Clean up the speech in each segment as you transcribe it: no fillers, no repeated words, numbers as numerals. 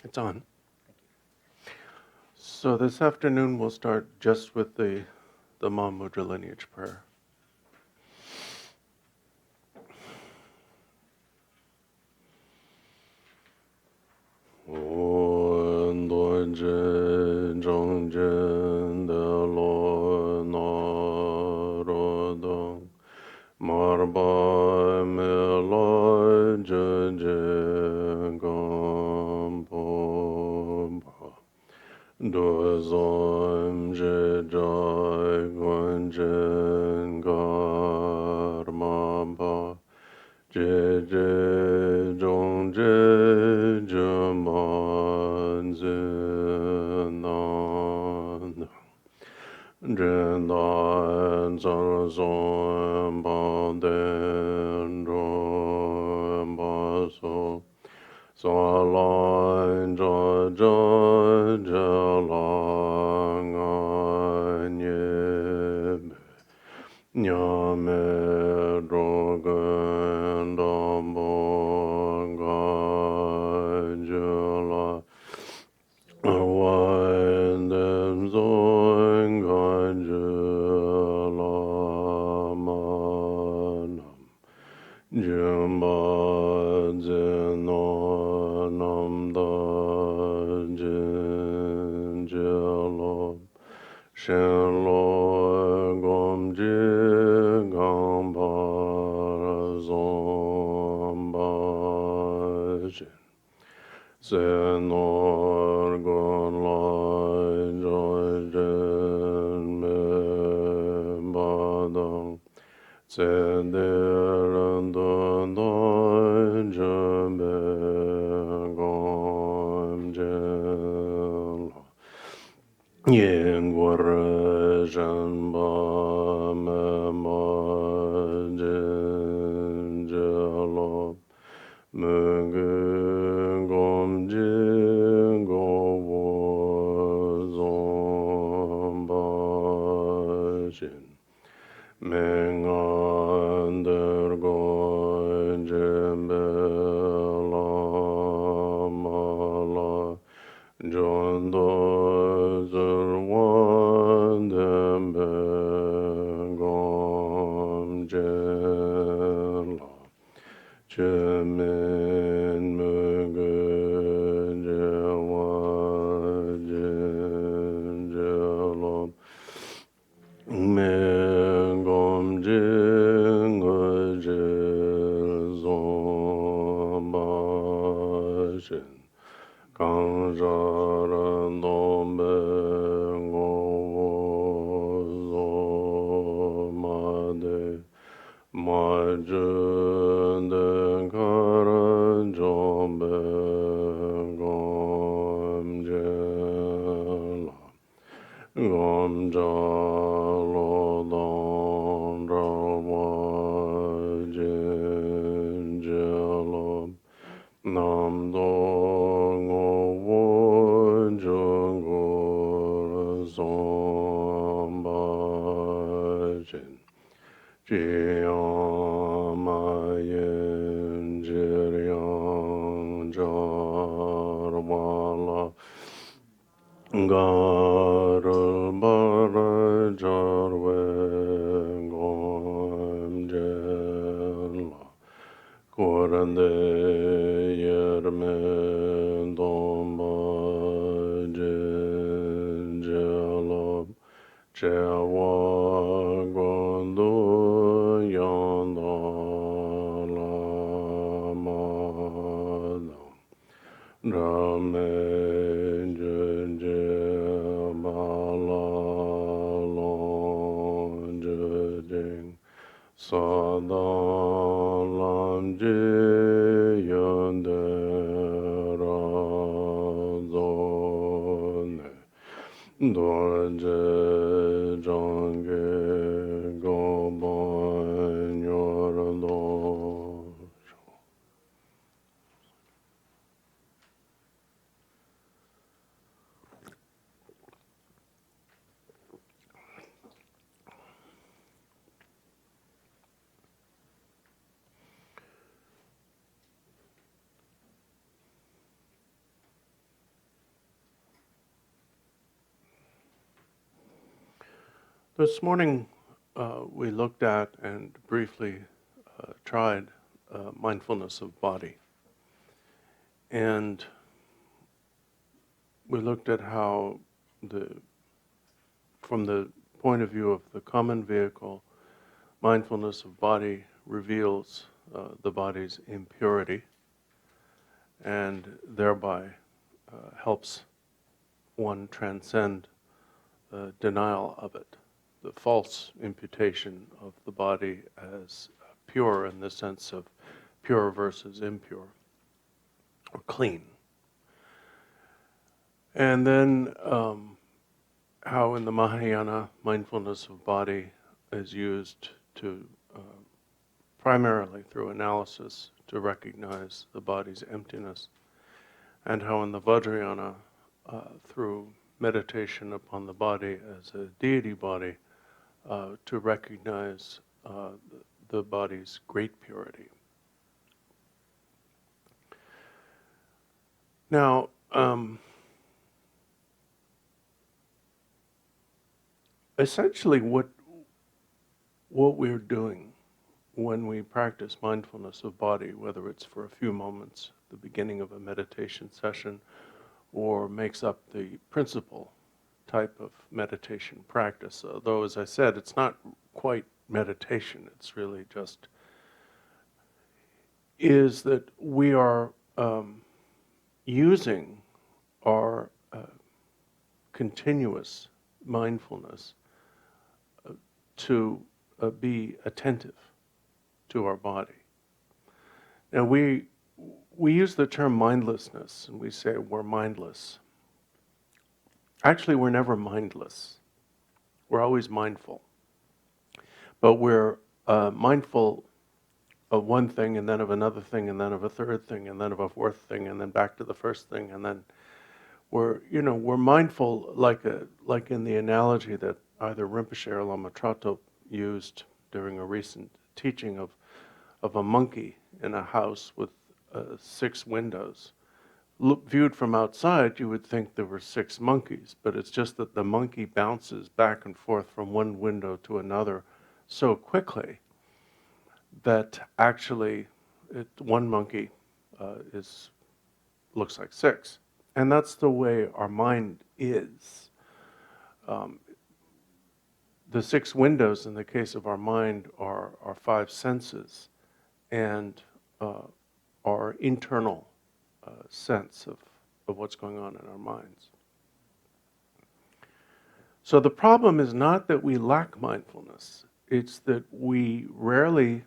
It's on. So this afternoon we'll start just with the Mahamudra lineage prayer. Dozom je jai gunjen karma pa je je jong je je man zinan jen dan zar zom pa den ro pa so so lan ja ja ja lang an ye nyame drogen dam bon ga jula wan dem zoin ga jula manam jumba zeno nam da jin jelo shen lo gom ji gam pa zom ba jin sen or gon lai joi jin me ba dang sen de ren don doi jin be gom jin la yen guar jen ba me ma jin jelo me ge gom jin go wo zom ba jin Meng an der goin jembe la ma la John do zer wan dem be gom jen la Chemin me ge je wa jen je me gom jing je zom ba shin kang ja ran dom be ngo wo zo ma de ma jun de karan jom be gom je la gom ja lo don ra wa jin je lo nam do ngo wo jung go zom ba jin ji ma yin ji yang jar wa la Garul bara jarwe gom jela Korande yerme domba jela Chewa gondo yanda lama Rame je bala lo je sada lam je yande ra zone dorje jange go ban yor do This morning we looked at and briefly tried mindfulness of body. And we looked at how, from the point of view of the common vehicle, mindfulness of body reveals the body's impurity and thereby helps one transcend denial of it, the false imputation of the body as pure in the sense of pure versus impure, or clean. And then how in the Mahayana, mindfulness of body is used to primarily through analysis to recognize the body's emptiness, and how in the Vajrayana, through meditation upon the body as a deity body, to recognize the body's great purity. Now, essentially what we're doing when we practice mindfulness of body, whether it's for a few moments, the beginning of a meditation session, or makes up the principal type of meditation practice, although, as I said, it's not quite meditation, it's really just, is that we are using our continuous mindfulness to be attentive to our body. Now we use the term mindlessness, and we say we're mindless. Actually, we're never mindless. We're always mindful. But we're mindful of one thing, and then of another thing, and then of a third thing, and then of a fourth thing, and then back to the first thing, and then we're mindful like in the analogy that either Rinpoche or Lama Trato used during a recent teaching of a monkey in a house with 6 windows. Viewed from outside, you would think there were 6 monkeys, but it's just that the monkey bounces back and forth from one window to another so quickly that actually one monkey looks like 6. And that's the way our mind is. The 6 windows in the case of our mind are our 5 senses and our internal sense of what's going on in our minds. So the problem is not that we lack mindfulness, it's that we rarely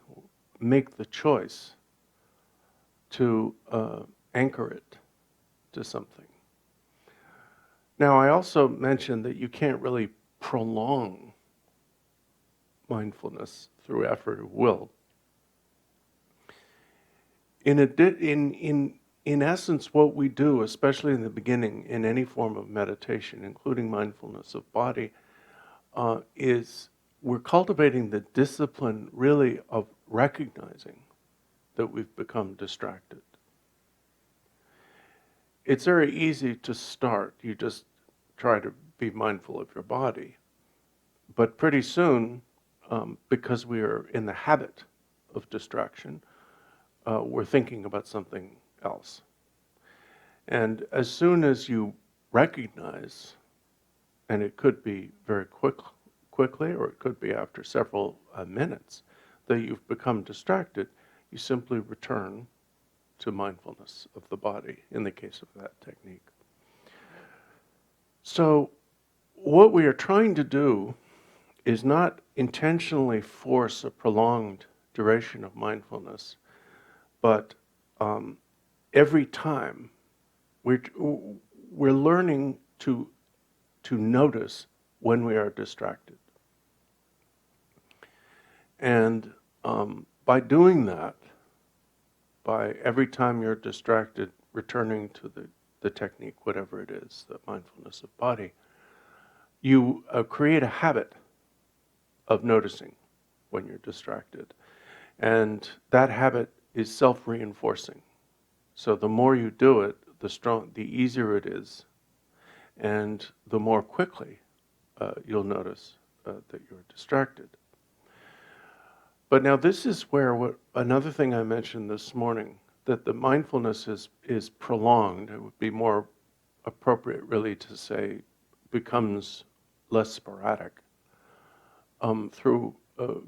make the choice to anchor it to something. Now, I also mentioned that you can't really prolong mindfulness through effort of will. In essence, what we do, especially in the beginning, in any form of meditation, including mindfulness of body, is we're cultivating the discipline, really, of recognizing that we've become distracted. It's very easy to start. You just try to be mindful of your body. But pretty soon, because we are in the habit of distraction, we're thinking about something else. And as soon as you recognize, and it could be very quickly, or it could be after several minutes, that you've become distracted, you simply return to mindfulness of the body, in the case of that technique. So what we are trying to do is not intentionally force a prolonged duration of mindfulness, but every time we're learning to notice when we are distracted. And by doing that, by every time you're distracted, returning to the technique, whatever it is, the mindfulness of body, you create a habit of noticing when you're distracted. And that habit is self-reinforcing. So the more you do it, the easier it is, and the more quickly you'll notice that you're distracted. But now this is where another thing I mentioned this morning, that the mindfulness is prolonged. It would be more appropriate really to say becomes less sporadic through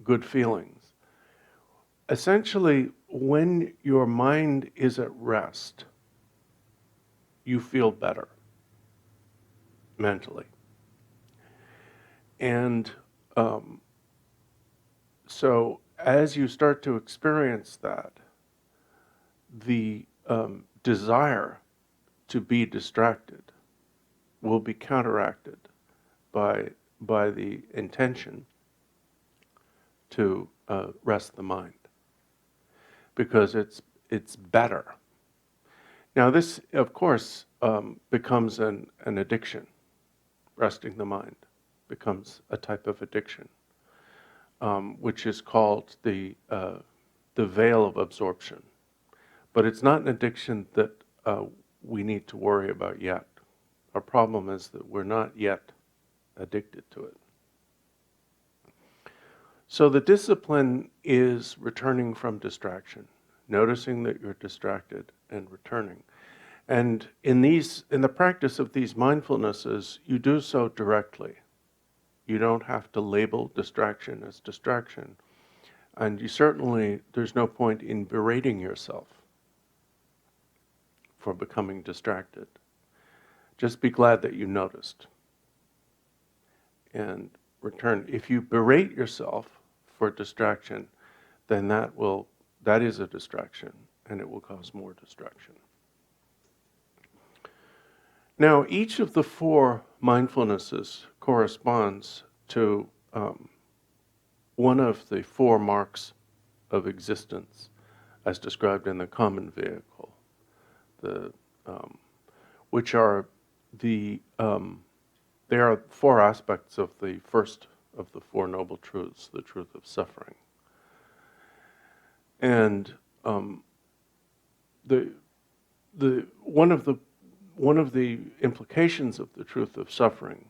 good feelings. Essentially, when your mind is at rest, you feel better mentally. And so as you start to experience that, the desire to be distracted will be counteracted by the intention to rest the mind, because it's better. Now this, of course, becomes an addiction. Resting the mind becomes a type of addiction, which is called the veil of absorption. But it's not an addiction that we need to worry about yet. Our problem is that we're not yet addicted to it. So the discipline is returning from distraction, noticing that you're distracted and returning. And in the practice of these mindfulnesses, you do so directly. You don't have to label distraction as distraction. And there's no point in berating yourself for becoming distracted. Just be glad that you noticed. And return. If you berate yourself for distraction, then that is a distraction, and it will cause more distraction. Now, each of the 4 mindfulnesses corresponds to one of the 4 marks of existence, as described in the common vehicle, which are they are 4 aspects of the first of the 4 noble truths, the truth of suffering. And one of the implications of the truth of suffering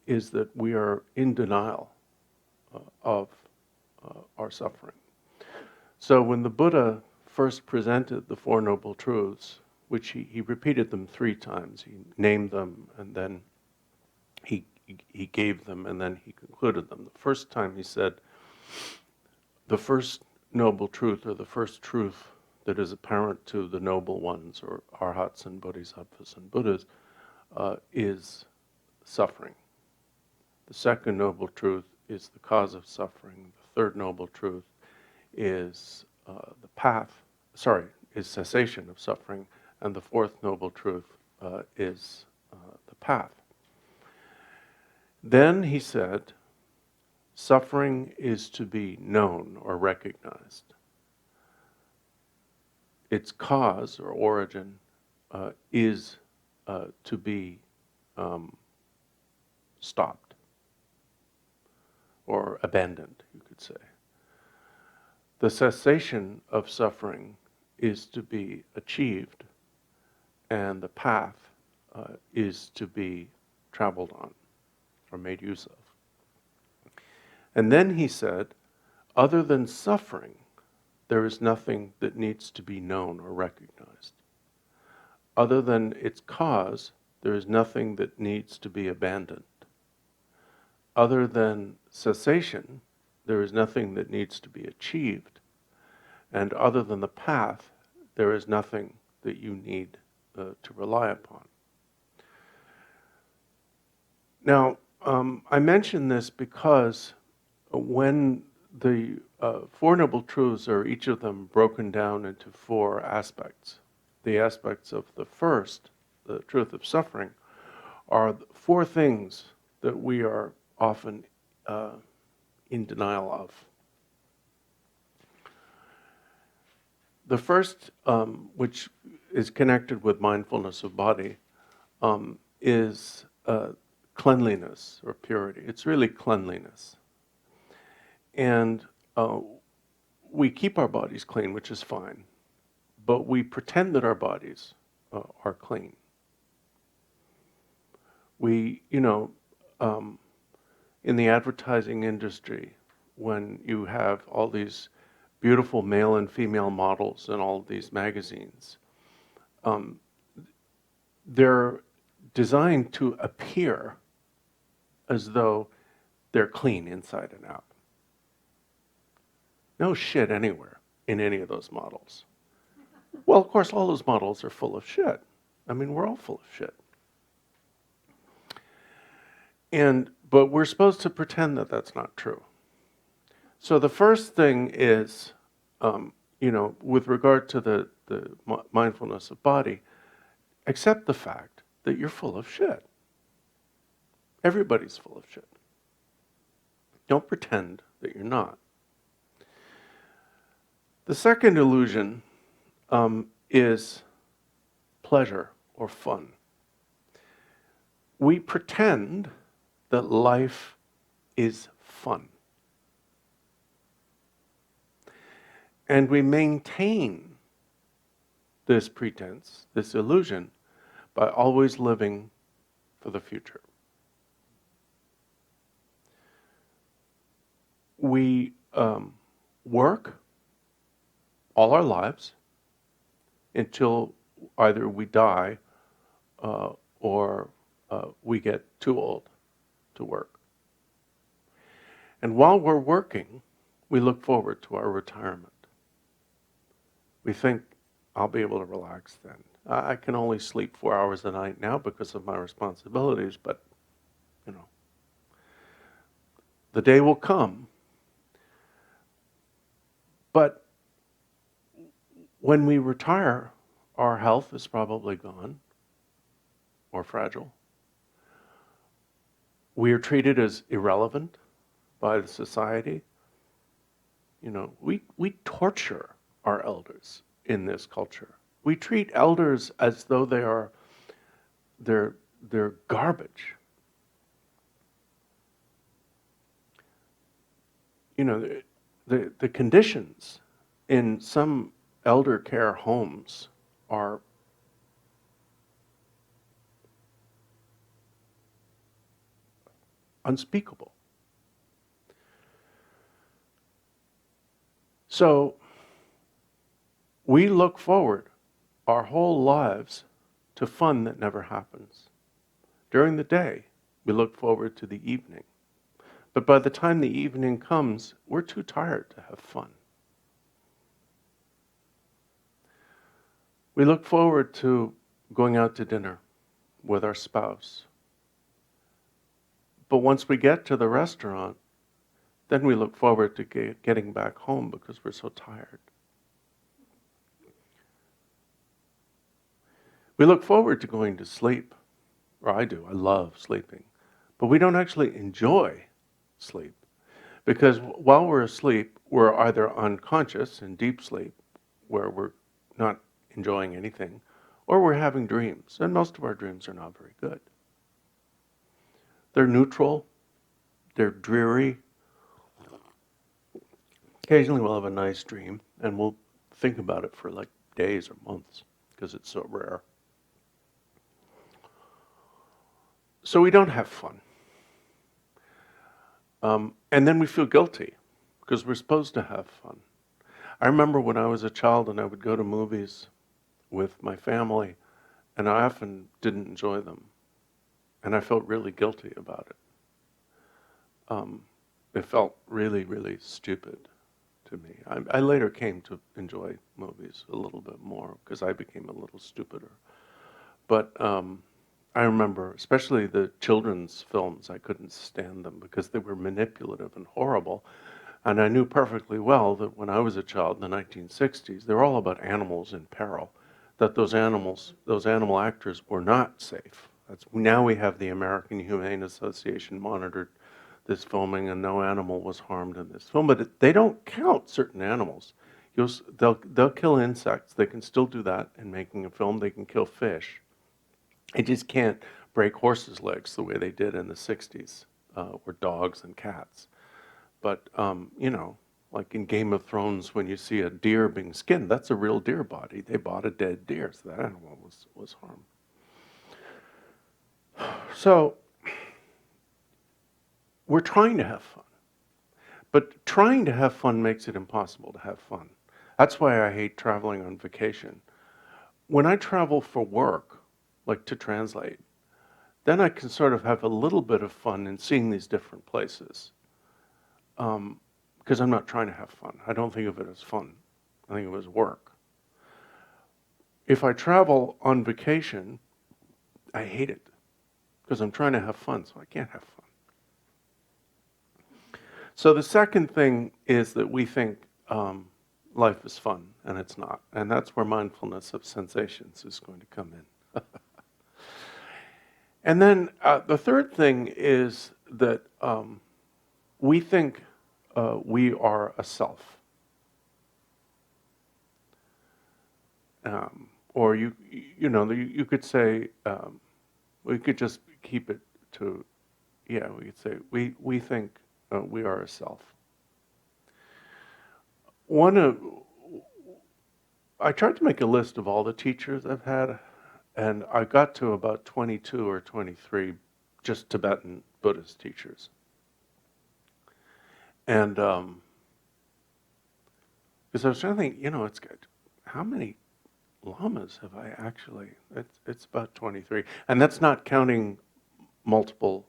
is that we are in denial of our suffering. So when the Buddha first presented the 4 noble truths, which he repeated them 3 times, he named them and then he gave them and then he concluded them. The first time he said, the first noble truth, or the first truth that is apparent to the noble ones, or arhats and bodhisattvas and Buddhas, is suffering. The second noble truth is the cause of suffering. The third noble truth is is cessation of suffering. And the fourth noble truth is the path. Then he said, suffering is to be known or recognized. Its cause or origin is to be stopped or abandoned, you could say. The cessation of suffering is to be achieved, and the path is to be traveled on or made use of. And then he said, other than suffering, there is nothing that needs to be known or recognized. Other than its cause, there is nothing that needs to be abandoned. Other than cessation, there is nothing that needs to be achieved. And other than the path, there is nothing that you need to rely upon. Now, I mention this because when the 4 noble truths are each of them broken down into 4 aspects, the aspects of the first, the truth of suffering, are 4 things that we are often in denial of. The first, which is connected with mindfulness of body, is cleanliness or purity. It's really cleanliness. And we keep our bodies clean, which is fine, but we pretend that our bodies are clean. in the advertising industry when you have all these beautiful male and female models in all of these magazines. They're designed to appear as though they're clean inside and out. No shit anywhere in any of those models. Well, of course, all those models are full of shit. I mean, we're all full of shit. But we're supposed to pretend that that's not true. So the first thing is, with regard to the mindfulness of body, accept the fact that you're full of shit. Everybody's full of shit. Don't pretend that you're not. The second illusion is pleasure or fun. We pretend that life is fun. And we maintain this pretense, this illusion, by always living for the future. We work all our lives until either we die or we get too old to work. And while we're working, we look forward to our retirement. We think, I'll be able to relax then. I can only sleep 4 hours a night now because of my responsibilities, but, the day will come. But when we retire, our health is probably gone or fragile. We are treated as irrelevant by the society. We torture our elders in this culture. We treat elders as though they're garbage. The conditions in some elder care homes are unspeakable. So we look forward our whole lives to fun that never happens. During the day, we look forward to the evening. But by the time the evening comes, we're too tired to have fun. We look forward to going out to dinner with our spouse. But once we get to the restaurant, then we look forward to getting back home because we're so tired. We look forward to going to sleep, or I do, I love sleeping. But we don't actually enjoy sleep because while we're asleep, we're either unconscious in deep sleep, where we're not enjoying anything, or we're having dreams, and most of our dreams are not very good. They're neutral, they're dreary. Occasionally we'll have a nice dream, and we'll think about it for like days or months, because it's so rare. So we don't have fun. And then we feel guilty, because we're supposed to have fun. I remember when I was a child and I would go to movies with my family, and I often didn't enjoy them. And I felt really guilty about it. It felt really, really stupid to me. I later came to enjoy movies a little bit more because I became a little stupider. But I remember, especially the children's films, I couldn't stand them because they were manipulative and horrible. And I knew perfectly well that when I was a child in the 1960s, they were all about animals in peril, that those animal actors were not safe. Now we have the American Humane Association monitored this filming, and no animal was harmed in this film. But they don't count certain animals. They'll kill insects. They can still do that in making a film. They can kill fish. They just can't break horses' legs the way they did in the 60s, or dogs and cats. But, like in Game of Thrones, when you see a deer being skinned, that's a real deer body. They bought a dead deer, so that animal was harmed. So we're trying to have fun. But trying to have fun makes it impossible to have fun. That's why I hate traveling on vacation. When I travel for work, like to translate, then I can sort of have a little bit of fun in seeing these different places. Because I'm not trying to have fun. I don't think of it as fun. I think of it as work. If I travel on vacation, I hate it. Because I'm trying to have fun, so I can't have fun. So the second thing is that we think life is fun, and it's not. And that's where mindfulness of sensations is going to come in. And then the third thing is that we think we are a self. Or you could say, we could just keep it to, we could say, we think we are a self. I tried to make a list of all the teachers I've had, and I got to about 22 or 23 just Tibetan Buddhist teachers. And because I was trying to think, it's good. How many lamas have I actually? It's about 23, and that's not counting multiples.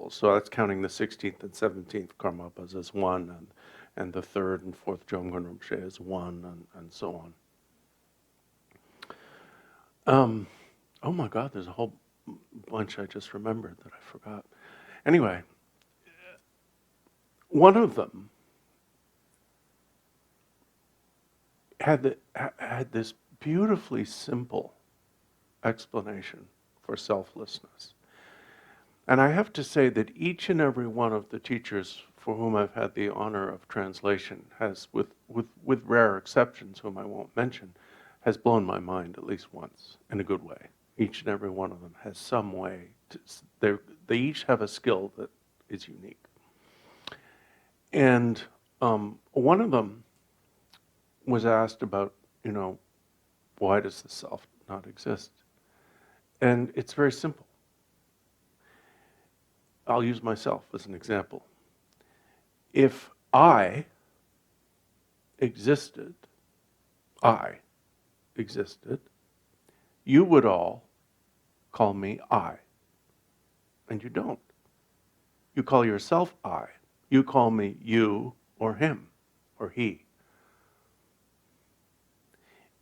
So that's counting the 16th and 17th Karmapas as one, and the third and fourth Jomgon Rinpoche as one, and so on. Oh my God, there's a whole bunch I just remembered that I forgot. Anyway, one of them had this beautifully simple explanation for selflessness. And I have to say that each and every one of the teachers for whom I've had the honor of translation has, with rare exceptions whom I won't mention, has blown my mind at least once, in a good way. Each and every one of them has some way. They each have a skill that is unique. And one of them was asked about, why does the self not exist? And it's very simple. I'll use myself as an example. If I existed, you would all call me I. And you don't. You call yourself I. You call me you or him or he.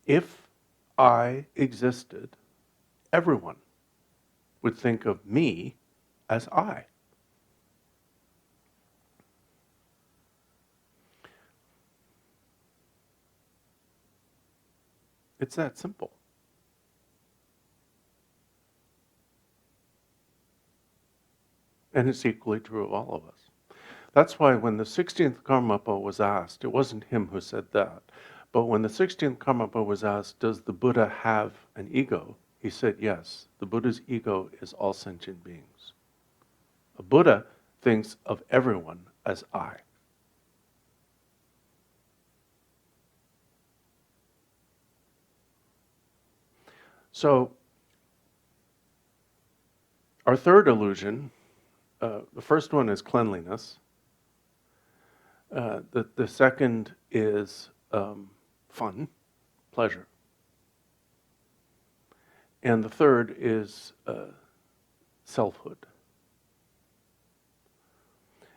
If I existed, everyone would think of me as I. It's that simple. And it's equally true of all of us. That's why when the 16th Karmapa was asked, it wasn't him who said that, but when the 16th Karmapa was asked, does the Buddha have an ego? He said, yes, the Buddha's ego is all sentient beings. A Buddha thinks of everyone as I. So, our third illusion, the first one is cleanliness. The second is fun, pleasure. And the third is selfhood.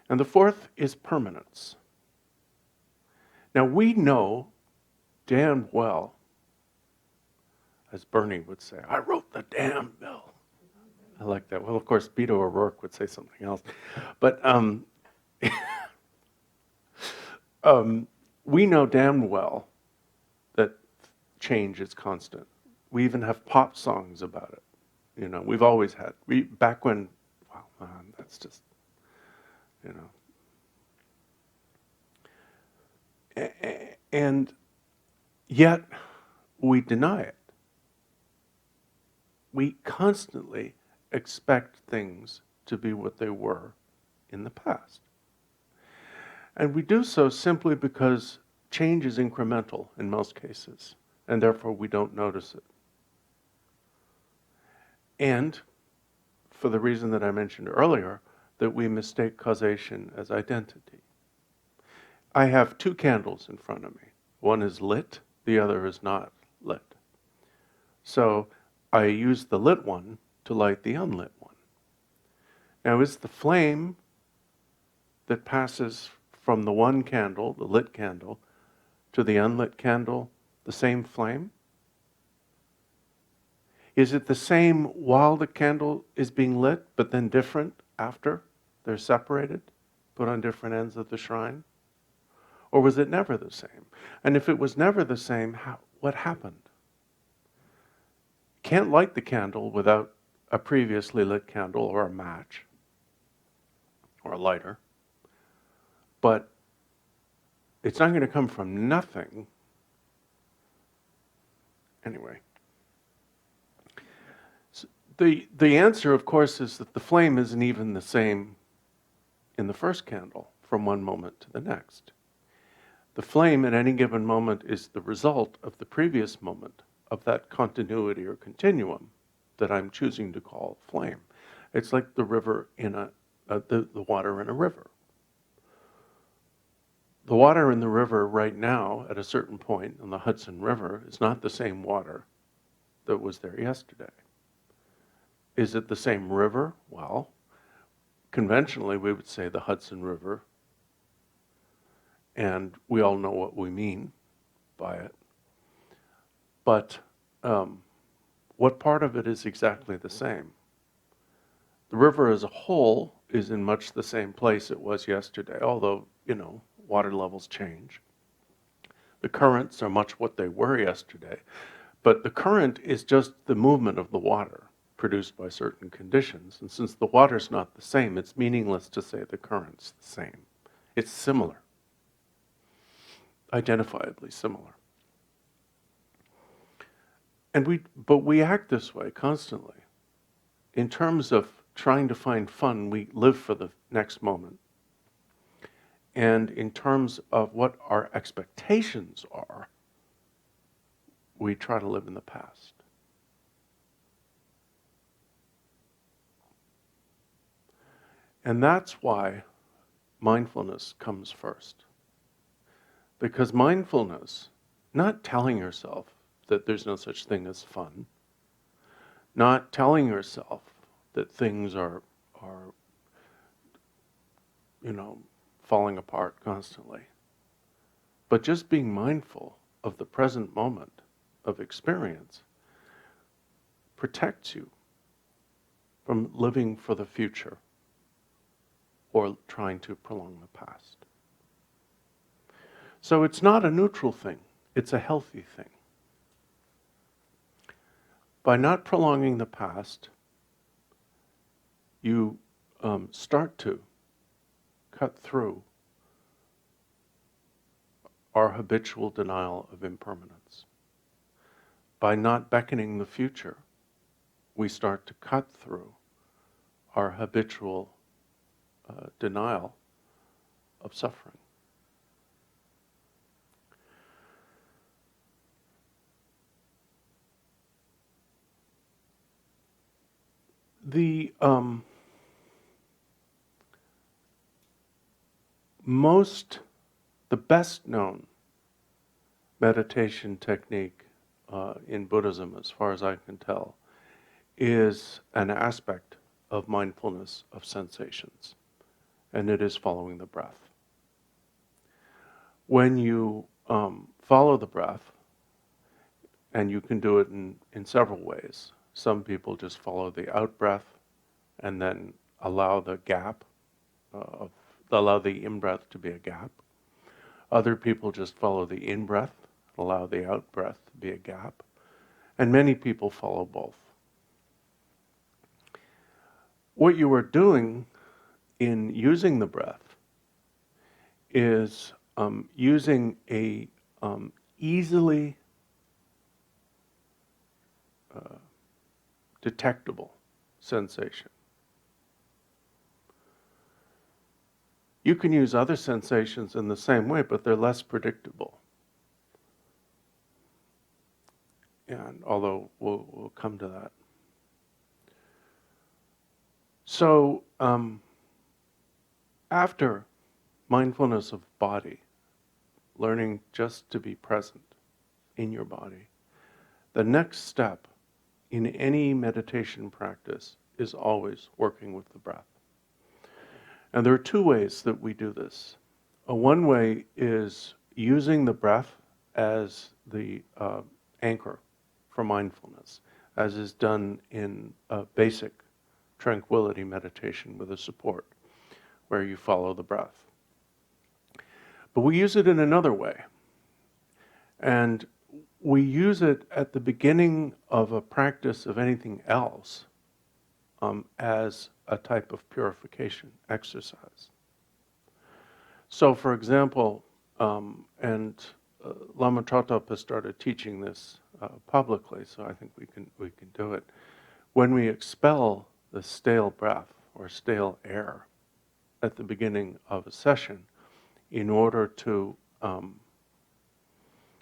And the fourth is permanence. Now we know damn well, as Bernie would say, I wrote the damn bill. I like that. Well, of course, Beto O'Rourke would say something else. But we know damn well that change is constant. We even have pop songs about it. We've always had. Back when, wow, man, that's just, And yet, we deny it. We constantly expect things to be what they were in the past. And we do so simply because change is incremental in most cases, and therefore we don't notice it. And for the reason that I mentioned earlier, that we mistake causation as identity. I have two candles in front of me. One is lit, the other is not lit. So I use the lit one to light the unlit one. Now, is the flame that passes from the one candle, the lit candle, to the unlit candle the same flame? Is it the same while the candle is being lit, but then different after they're separated, put on different ends of the shrine? Or was it never the same? And if it was never the same, what happened? Can't light the candle without a previously lit candle or a match or a lighter. But it's not going to come from nothing. Anyway. So the answer, of course, is that the flame isn't even the same in the first candle from one moment to the next. The flame at any given moment is the result of the previous moment, of that continuity or continuum that I'm choosing to call flame. It's like the river in the water in a river. The water in the river right now, at a certain point in the Hudson River, is not the same water that was there yesterday. Is it the same river? Well, conventionally we would say the Hudson River, and we all know what we mean by it. But what part of it is exactly the same? The river as a whole is in much the same place it was yesterday, although, water levels change. The currents are much what they were yesterday, but the current is just the movement of the water produced by certain conditions. And since the water's not the same, it's meaningless to say the current's the same. It's similar, identifiably similar. But we act this way constantly. In terms of trying to find fun, we live for the next moment. And in terms of what our expectations are, we try to live in the past. And that's why mindfulness comes first. Because mindfulness, not telling yourself that there's no such thing as fun, not telling yourself that things are falling apart constantly, but just being mindful of the present moment of experience protects you from living for the future or trying to prolong the past. So it's not a neutral thing, it's a healthy thing. By not prolonging the past, you start to cut through our habitual denial of impermanence. By not beckoning the future, we start to cut through our habitual denial of suffering. The best known meditation technique in Buddhism, as far as I can tell, is an aspect of mindfulness of sensations, and it is following the breath. When you follow the breath, and you can do it in several ways. Some people just follow the out breath and then allow the gap, allow the in-breath to be a gap. Other people just follow the in-breath, allow the out-breath to be a gap. And many people follow both. What you are doing in using the breath is using a easily detectable sensation. You can use other sensations in the same way, but they're less predictable. And although we'll come to that. So after mindfulness of body, learning just to be present in your body, the next step in any meditation practice is always working with the breath. And there are two ways that we do this. One way is using the breath as the anchor for mindfulness, as is done in basic tranquility meditation with a support, where you follow the breath. But we use it in another way. And we use it at the beginning of a practice of anything else as a type of purification exercise. So, for example, Lama Chotop has started teaching this publicly, so I think we can do it. When we expel the stale breath or stale air at the beginning of a session, in order to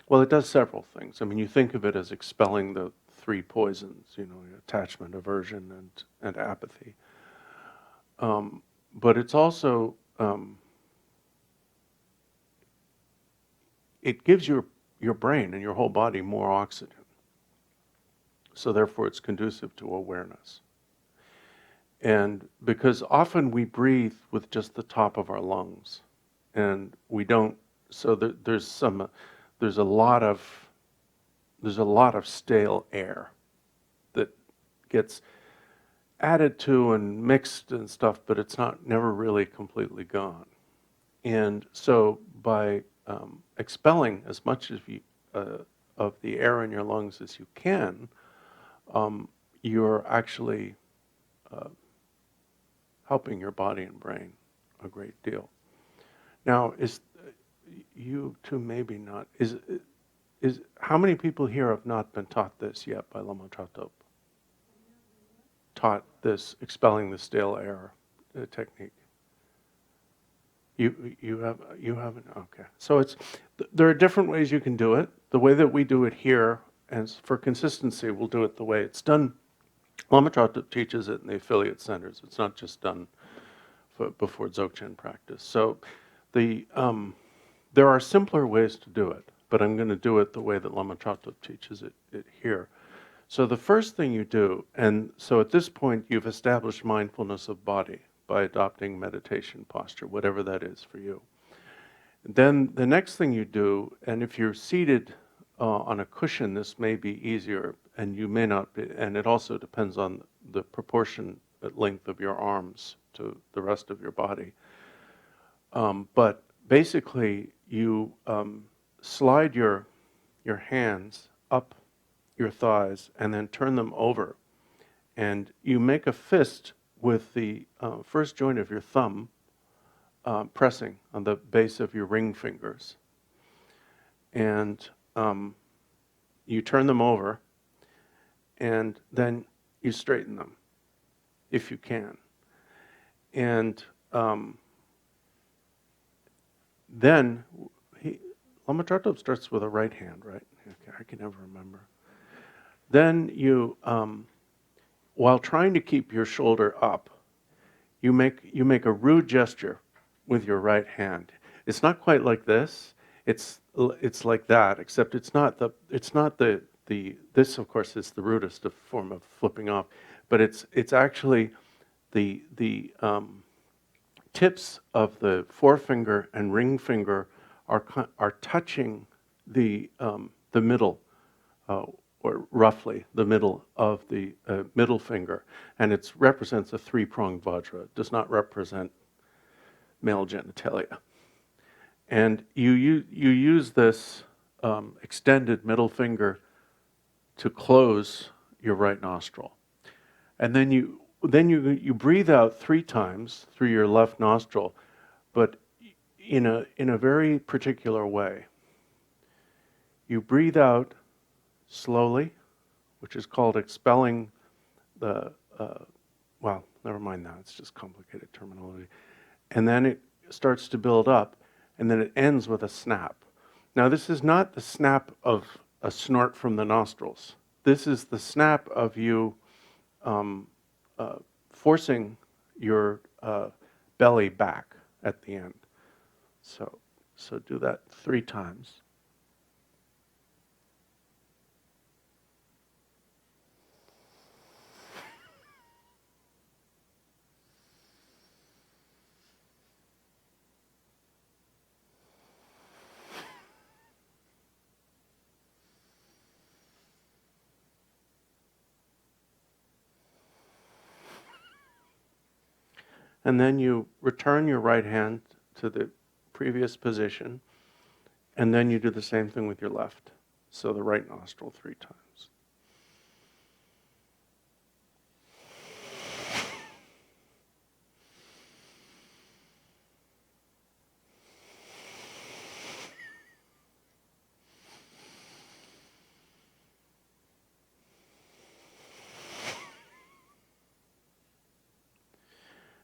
well, it does several things. I mean, you think of it as expelling the three poisons, attachment, aversion, and apathy. But it's also, it gives your brain and your whole body more oxygen. So therefore it's conducive to awareness. And because often we breathe with just the top of our lungs, and we don't, so there's a lot of stale air that gets added to and mixed and stuff, but it's never really completely gone. And so by expelling as much of the air in your lungs as you can, you're actually helping your body and brain a great deal. Now, you two maybe not. Is how many people here have not been taught this yet by Lama Chotop? Taught this expelling the stale air technique. You haven't? Okay. So there are different ways you can do it. The way that we do it here, and for consistency, we'll do it the way it's done. Lama Chotop teaches it in the affiliate centers. It's not just done before Dzogchen practice. So there are simpler ways to do it, but I'm going to do it the way that Lama Chotop teaches it here. So the first thing you do, and so at this point you've established mindfulness of body by adopting meditation posture, whatever that is for you. Then the next thing you do, and if you're seated on a cushion, this may be easier, and you may not be, and it also depends on the proportionate length of your arms to the rest of your body. But basically, you slide your hands up your thighs and then turn them over, and you make a fist with the first joint of your thumb pressing on the base of your ring fingers, and you turn them over, and then you straighten them if you can, and then Lama Chotop starts with a right hand, right? Okay, I can never remember. Then you, while trying to keep your shoulder up, you make a rude gesture with your right hand. It's not quite like this. It's like that, except it's not the this of course is the rudest of form of flipping off, but it's actually the tips of the forefinger and ring finger are touching the middle, or roughly the middle of the middle finger, and it represents a three-pronged vajra. It does not represent male genitalia. And you use this extended middle finger to close your right nostril, and then you breathe out 3 times through your left nostril, but in a very particular way. You breathe out slowly, which is called expelling the, well, never mind that, it's just complicated terminology. And then it starts to build up, and then it ends with a snap. Now, this is not the snap of a snort from the nostrils. This is the snap of you forcing your belly back at the end. So do that 3 times. And then you return your right hand to the previous position, and then you do the same thing with your left. So the right nostril 3 times.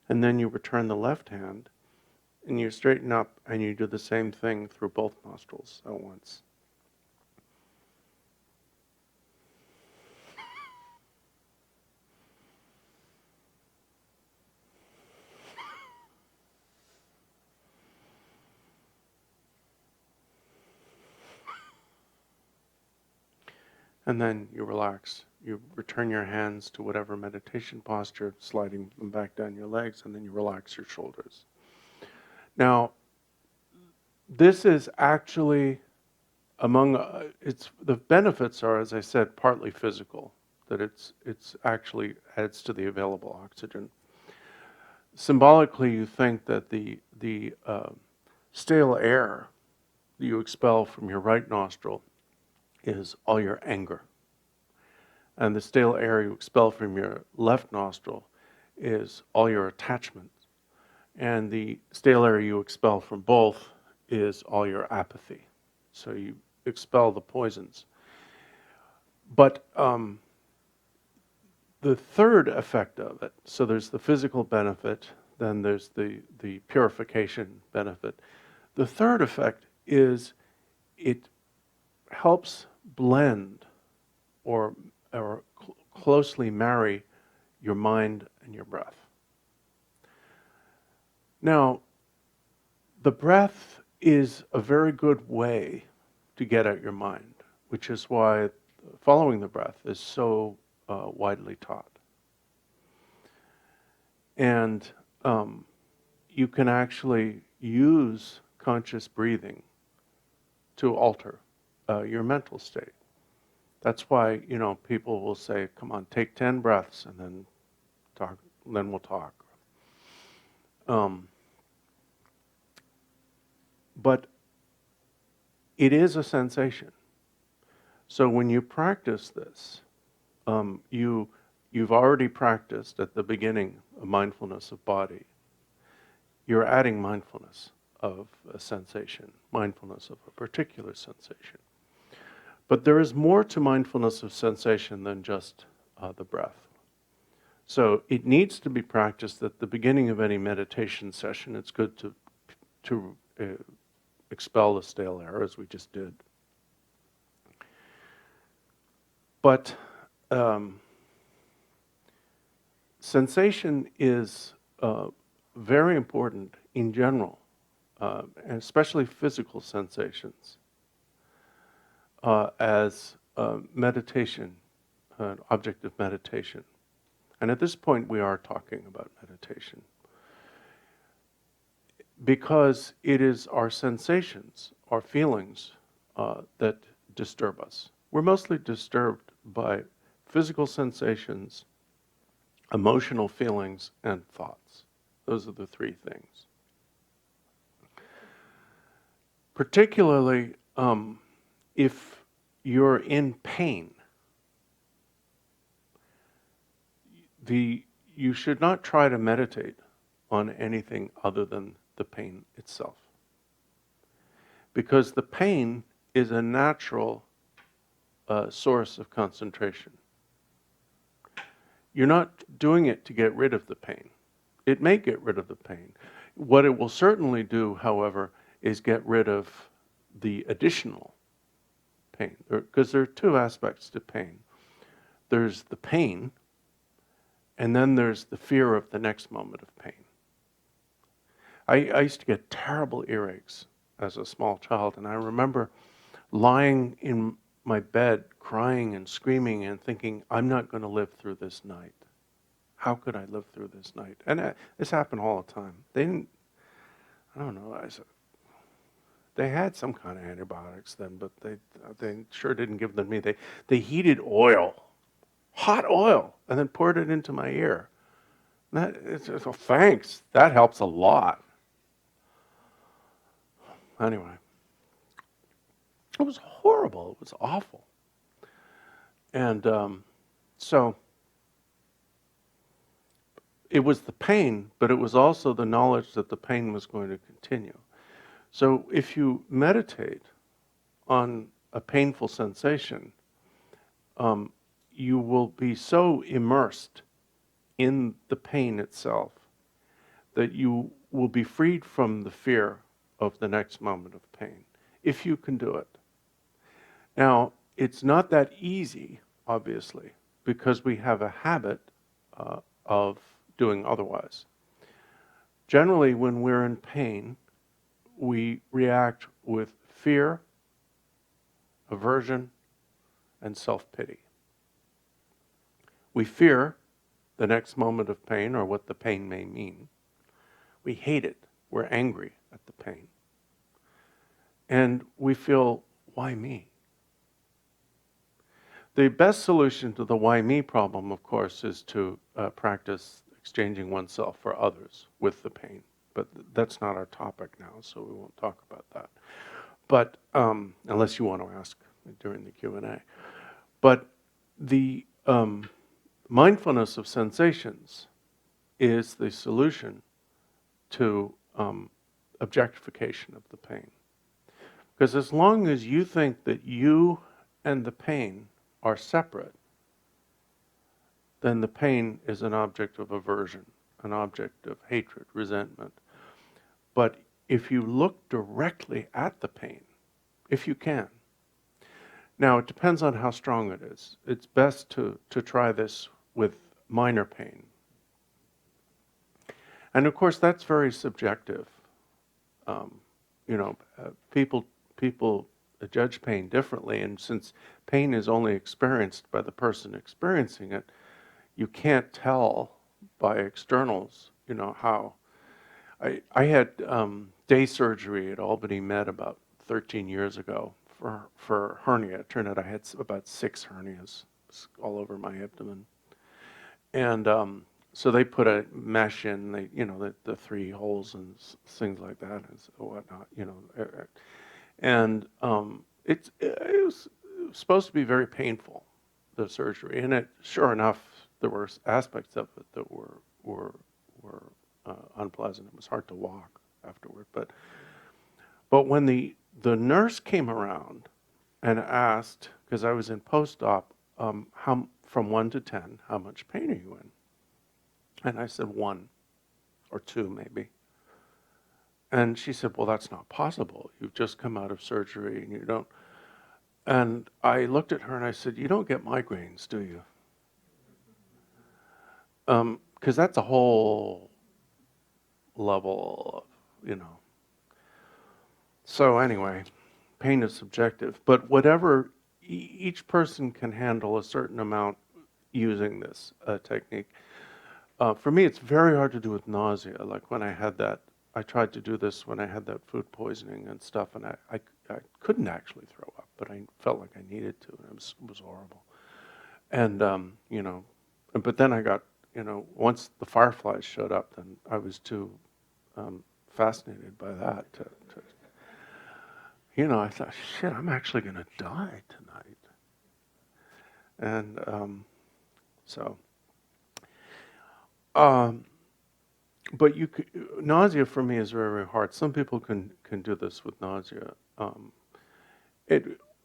And then you return the left hand, and you straighten up, and you do the same thing through both nostrils at once. And then you relax. You return your hands to whatever meditation posture, sliding them back down your legs, and then you relax your shoulders. Now, this is actually among the benefits are, as I said, partly physical, that it's actually adds to the available oxygen. Symbolically, you think that the stale air that you expel from your right nostril is all your anger. And the stale air you expel from your left nostril is all your attachment. And the stale air you expel from both is all your apathy. So you expel the poisons. But the third effect of it, so there's the physical benefit, then there's the purification benefit. The third effect is it helps blend or closely marry your mind and your breath. Now, the breath is a very good way to get at your mind, which is why following the breath is so widely taught. And you can actually use conscious breathing to alter your mental state. That's why, people will say, come on, take 10 breaths and then talk, then we'll talk. But it is a sensation. So when you practice this, you've already practiced at the beginning a mindfulness of body. You're adding mindfulness of a sensation, mindfulness of a particular sensation. But there is more to mindfulness of sensation than just the breath. So it needs to be practiced at the beginning of any meditation session. It's good to expel the stale air, as we just did. But sensation is very important in general, and especially physical sensations, as meditation, an object of meditation. And at this point, we are talking about meditation. Because it is our sensations, our feelings, that disturb us. We're mostly disturbed by physical sensations, emotional feelings, and thoughts. Those are the 3 things. Particularly if you're in pain, you should not try to meditate on anything other than the pain itself. Because the pain is a natural source of concentration. You're not doing it to get rid of the pain. It may get rid of the pain. What it will certainly do, however, is get rid of the additional pain. Because there are 2 aspects to pain. There's the pain, and then there's the fear of the next moment of pain. I used to get terrible earaches as a small child, and I remember lying in my bed crying and screaming and thinking, I'm not going to live through this night. How could I live through this night? And this happened all the time. They didn't, I don't know, they had some kind of antibiotics then, but they sure didn't give them to me. They heated oil, hot oil, and then poured it into my ear. Oh, thanks, that helps a lot. Anyway, it was horrible. It was awful. And so it was the pain, but it was also the knowledge that the pain was going to continue. So if you meditate on a painful sensation, you will be so immersed in the pain itself that you will be freed from the fear of the next moment of pain, if you can do it. Now, it's not that easy, obviously, because we have a habit of doing otherwise. Generally, when we're in pain, we react with fear, aversion, and self-pity. We fear the next moment of pain or what the pain may mean. We hate it. We're angry at the pain. And we feel, why me? The best solution to the why me problem, of course, is to practice exchanging oneself for others with the pain. But that's not our topic now, so we won't talk about that. But unless you want to ask during the Q&A. But the mindfulness of sensations is the solution to objectification of the pain. Because as long as you think that you and the pain are separate, then the pain is an object of aversion, an object of hatred, resentment. But if you look directly at the pain, if you can, now it depends on how strong it is. It's best to try this with minor pain. And of course, that's very subjective. People judge pain differently, and since pain is only experienced by the person experiencing it, you can't tell by externals, how. I had day surgery at Albany Med about 13 years ago for hernia. It turned out I had about 6 hernias all over my abdomen. And so they put a mesh in, the 3 holes and things like that and whatnot, And it was supposed to be very painful, the surgery. And sure enough, there were aspects of it that were unpleasant. It was hard to walk afterward. But when the nurse came around and asked, because I was in post-op, from 1 to 10, how much pain are you in? And I said 1 or 2 maybe. And she said, well, that's not possible. You've just come out of surgery and you don't. And I looked at her and I said, you don't get migraines, do you? Because that's a whole level of, So anyway, pain is subjective. But whatever, each person can handle a certain amount using this technique. For me, it's very hard to do with nausea. Like when I had that, I tried to do this when I had that food poisoning and stuff, and I couldn't actually throw up, but I felt like I needed to, and it was horrible. And, but then I got, once the fireflies showed up, then I was too fascinated by that I thought, shit, I'm actually going to die tonight. And but nausea for me is very, very hard. Some people can do this with nausea.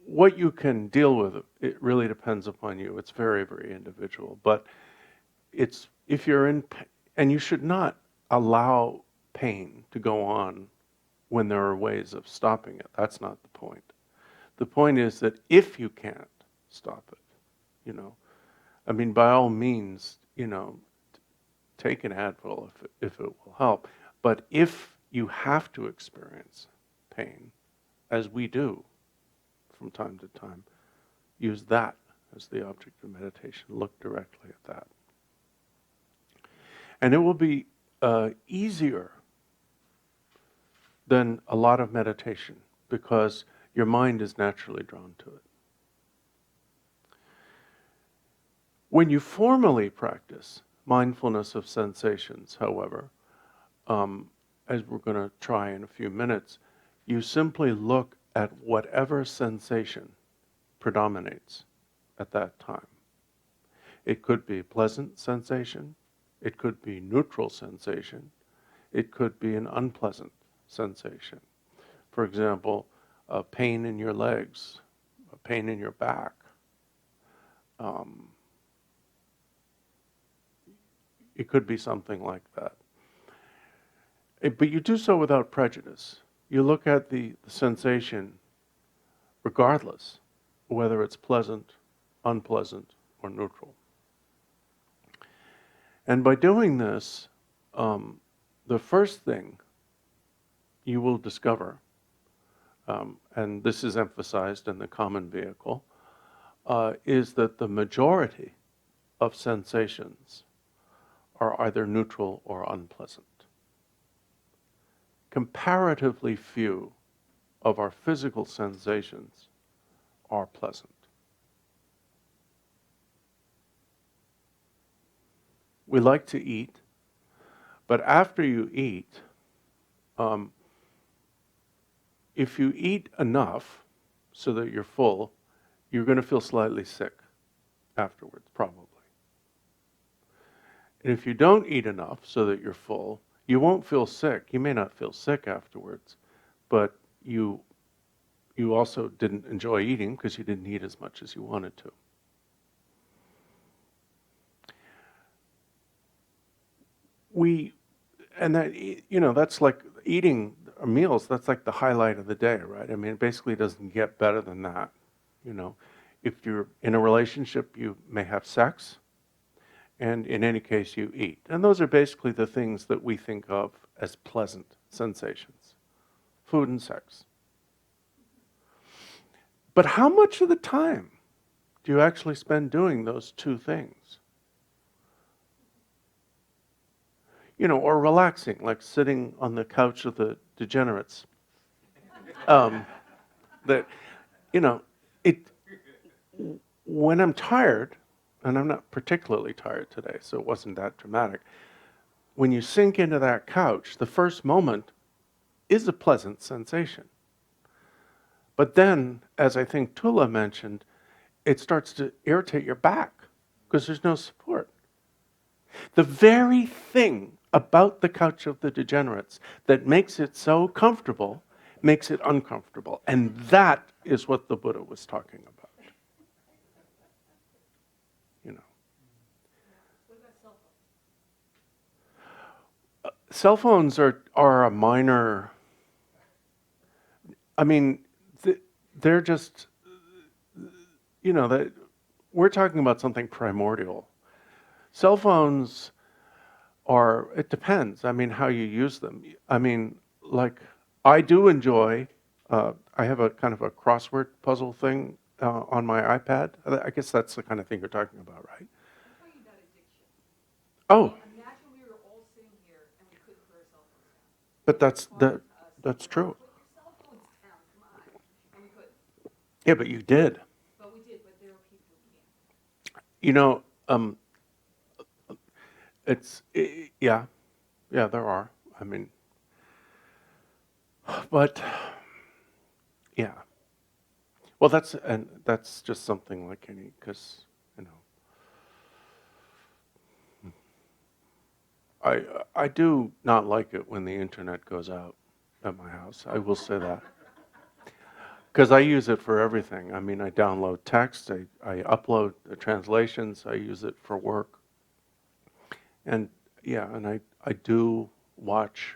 What you can deal with, it really depends upon you. It's very, very individual. But if you're in, and you should not allow pain to go on when there are ways of stopping it. That's not the point. The point is that if you can't stop it, by all means, take an Advil if it will help. But if you have to experience pain, as we do from time to time. Use that as the object of meditation. Look directly at that. And it will be easier than a lot of meditation because your mind is naturally drawn to it. When you formally practice mindfulness of sensations, however, as we're going to try in a few minutes, you simply look at whatever sensation predominates at that time. It could be a pleasant sensation, it could be neutral sensation, it could be an unpleasant sensation. For example, a pain in your legs, a pain in your back. It could be something like that. But you do so without prejudice. You look at the sensation regardless, whether it's pleasant, unpleasant, or neutral. And by doing this, the first thing you will discover, and this is emphasized in the common vehicle, is that the majority of sensations are either neutral or unpleasant. Comparatively few of our physical sensations are pleasant. We like to eat, but after you eat, if you eat enough so that you're full, you're going to feel slightly sick afterwards, probably. And if you don't eat enough so that you're full, you won't feel sick. You may not feel sick afterwards, but you also didn't enjoy eating because you didn't eat as much as you wanted to. That's like eating meals, that's like the highlight of the day, right? I mean, it basically doesn't get better than that. If you're in a relationship, you may have sex, and in any case, you eat. And those are basically the things that we think of as pleasant sensations: food and sex. But how much of the time do you actually spend doing those two things? Or relaxing, like sitting on the couch of the degenerates. When I'm tired, and I'm not particularly tired today, so it wasn't that dramatic, when you sink into that couch, the first moment is a pleasant sensation. But then, as I think Tula mentioned, it starts to irritate your back because there's no support. The very thing about the couch of the degenerates that makes it so comfortable makes it uncomfortable. And that is what the Buddha was talking about. What about cell phones? Cell phones are a minor. I mean, they're just. We're talking about something primordial. Cell phones are. It depends. I mean, how you use them. I mean, like I do enjoy. I have a kind of a crossword puzzle thing on my iPad. I guess that's the kind of thing you're talking about, right? I'm talking about addiction. Oh. Imagine we were all sitting here and we couldn't put our cell phones down. But that's true. Put your cell phones down, come on. And we couldn't. Yeah, but you did. But we did, but there are people who can't. Yeah, there are. I mean, but yeah. Well, that's just something like any, because I do not like it when the internet goes out at my house. I will say that. Because I use it for everything. I mean, I download text, I upload the translations, I use it for work. And yeah, and I do watch,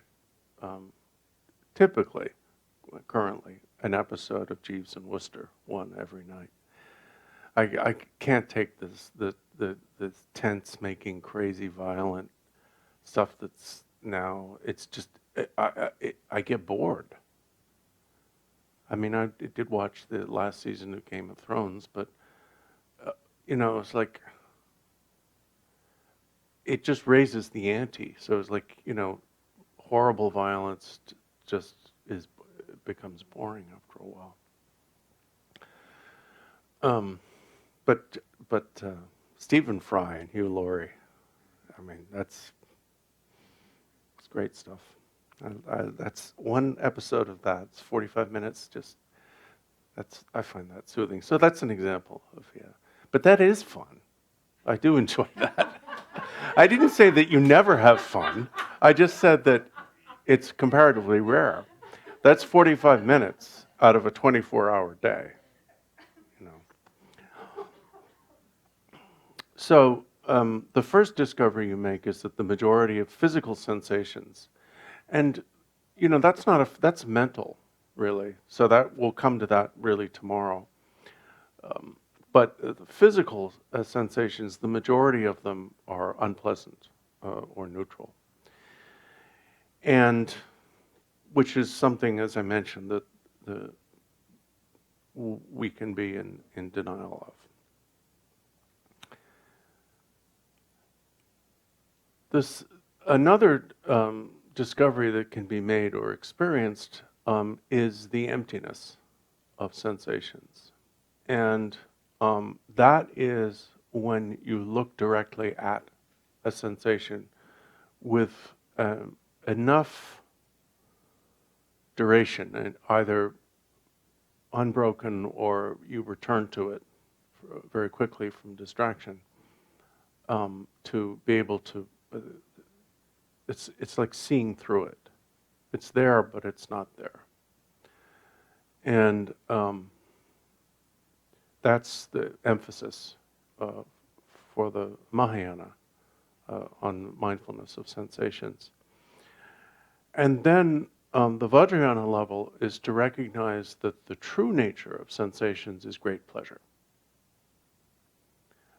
typically, currently, an episode of Jeeves and Wooster, one every night. I can't take the tense, making crazy, violent stuff that's now, it's just I get bored. I mean, I did watch the last season of Game of Thrones, but it's like it just raises the ante. So it's like horrible violence just becomes boring after a while. But Stephen Fry and Hugh Laurie, I mean, it's great stuff. That's one episode of that. It's 45 minutes. I find that soothing. So that's an example of But that is fun. I do enjoy that. I didn't say that you never have fun. I just said that it's comparatively rare. That's 45 minutes out of a 24-hour day. So the first discovery you make is that the majority of physical sensations, and that's mental, really. So that we'll come to that really tomorrow. But the physical sensations, the majority of them are unpleasant or neutral, and which is something, as I mentioned, that we can be in denial of. Another discovery that can be made or experienced is the emptiness of sensations. And that is when you look directly at a sensation with enough duration, and either unbroken or you return to it very quickly from distraction, to be able to it's like seeing through it. It's there, but it's not there. And that's the emphasis for the Mahayana on mindfulness of sensations. And then the Vajrayana level is to recognize that the true nature of sensations is great pleasure.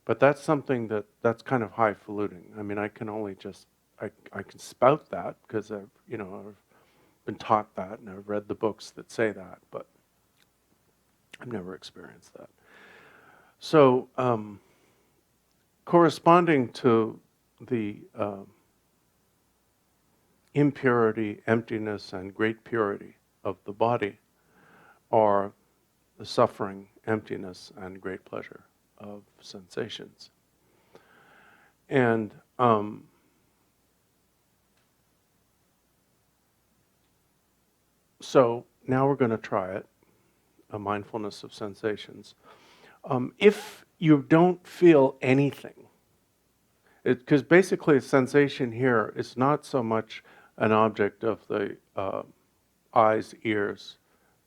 But that's something that's kind of highfalutin. I mean, I can only I can spout that because I've been taught that and I've read the books that say that, but I've never experienced that. So, corresponding to the impurity, emptiness, and great purity of the body are the suffering, emptiness, and great pleasure of sensations. And so now we're going to try it, a mindfulness of sensations. If you don't feel anything, because basically a sensation here is not so much an object of the eyes, ears,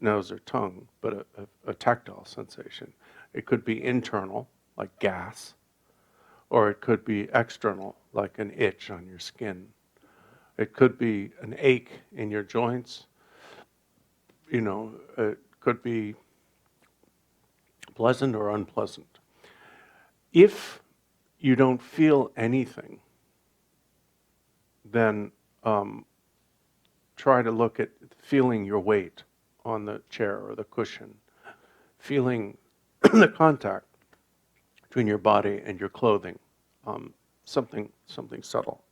nose, or tongue, but a tactile sensation. It could be internal, like gas, or it could be external, like an itch on your skin. It could be an ache in your joints. It could be pleasant or unpleasant. If you don't feel anything, then try to look at feeling your weight on the chair or the cushion, feeling the contact between your body and your clothing, something subtle.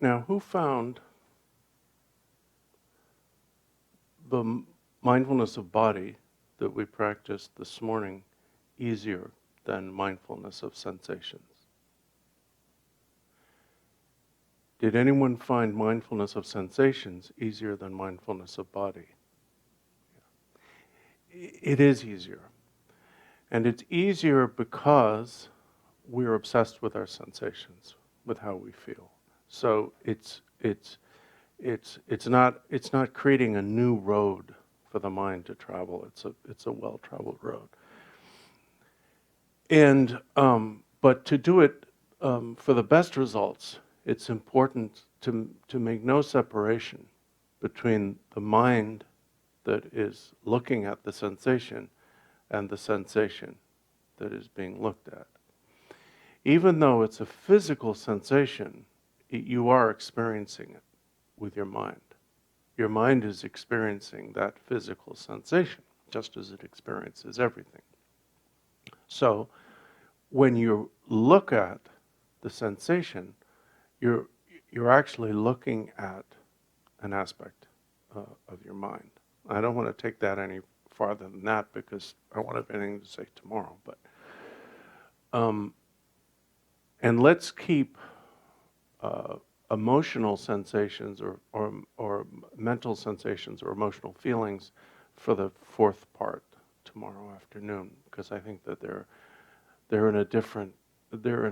Now, who found the mindfulness of body that we practiced this morning easier than mindfulness of sensations? Did anyone find mindfulness of sensations easier than mindfulness of body? It is easier. And it's easier because we're obsessed with our sensations, with how we feel. So it's not creating a new road for the mind to travel. It's a well-traveled road. And but to do it for the best results, it's important to make no separation between the mind that is looking at the sensation and the sensation that is being looked at. Even though it's a physical sensation, you are experiencing it with your mind. Your mind is experiencing that physical sensation, just as it experiences everything. So, when you look at the sensation, you're actually looking at an aspect of your mind. I don't want to take that any farther than that because I won't have anything to say tomorrow. But and let's keep emotional sensations or mental sensations or emotional feelings for the fourth part tomorrow afternoon, because I think that they're in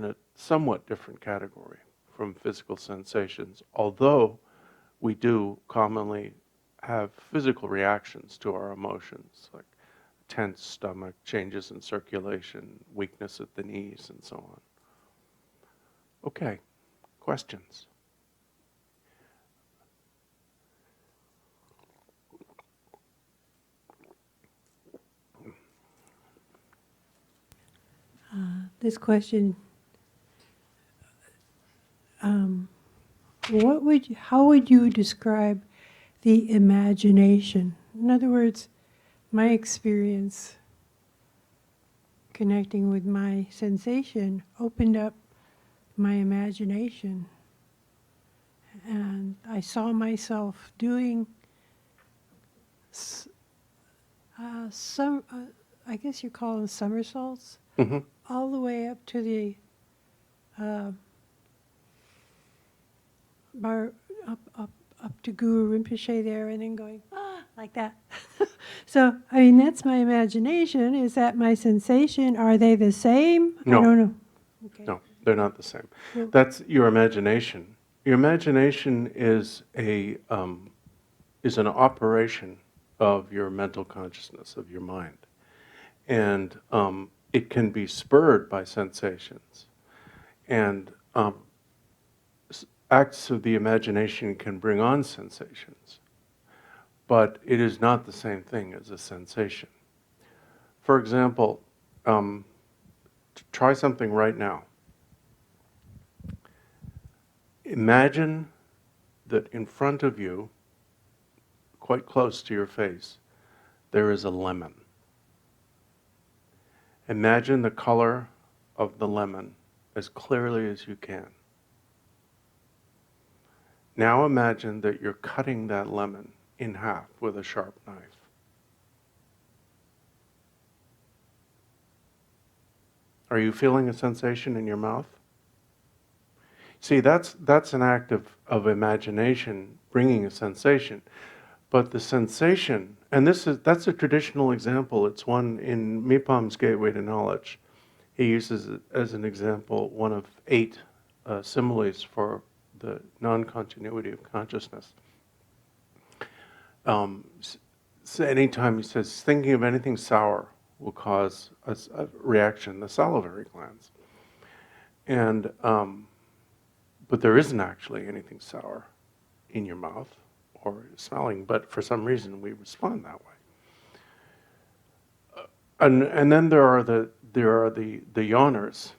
a somewhat different category from physical sensations, although we do commonly have physical reactions to our emotions, like tense stomach, changes in circulation, weakness at the knees, and so on. Okay, questions? This question, how would you describe the imagination? In other words, my experience connecting with my sensation opened up my imagination. And I saw myself doing I guess you call them somersaults, Mm-hmm. all the way up to the up to Guru Rinpoche there, and then going like that. So I mean, that's my imagination. Is that my sensation? Are they the same? No. I don't know. Okay. No, they're not the same. Well, That's your imagination. Your imagination is an operation of your mental consciousness, of your mind. And it can be spurred by sensations. And acts of the imagination can bring on sensations. But it is not the same thing as a sensation. For example, try something right now. Imagine that in front of you, quite close to your face, there is a lemon. Imagine the color of the lemon as clearly as you can. Now imagine that you're cutting that lemon in half with a sharp knife. Are you feeling a sensation in your mouth? See, that's an act of imagination bringing a sensation. But the sensation, and that's a traditional example. It's one in Mipam's Gateway to Knowledge. He uses it as an example, one of 8 similes for the non-continuity of consciousness. So anytime he says thinking of anything sour will cause a reaction in the salivary glands. And but there isn't actually anything sour in your mouth or smelling, but for some reason we respond that way. And then there are the yawners.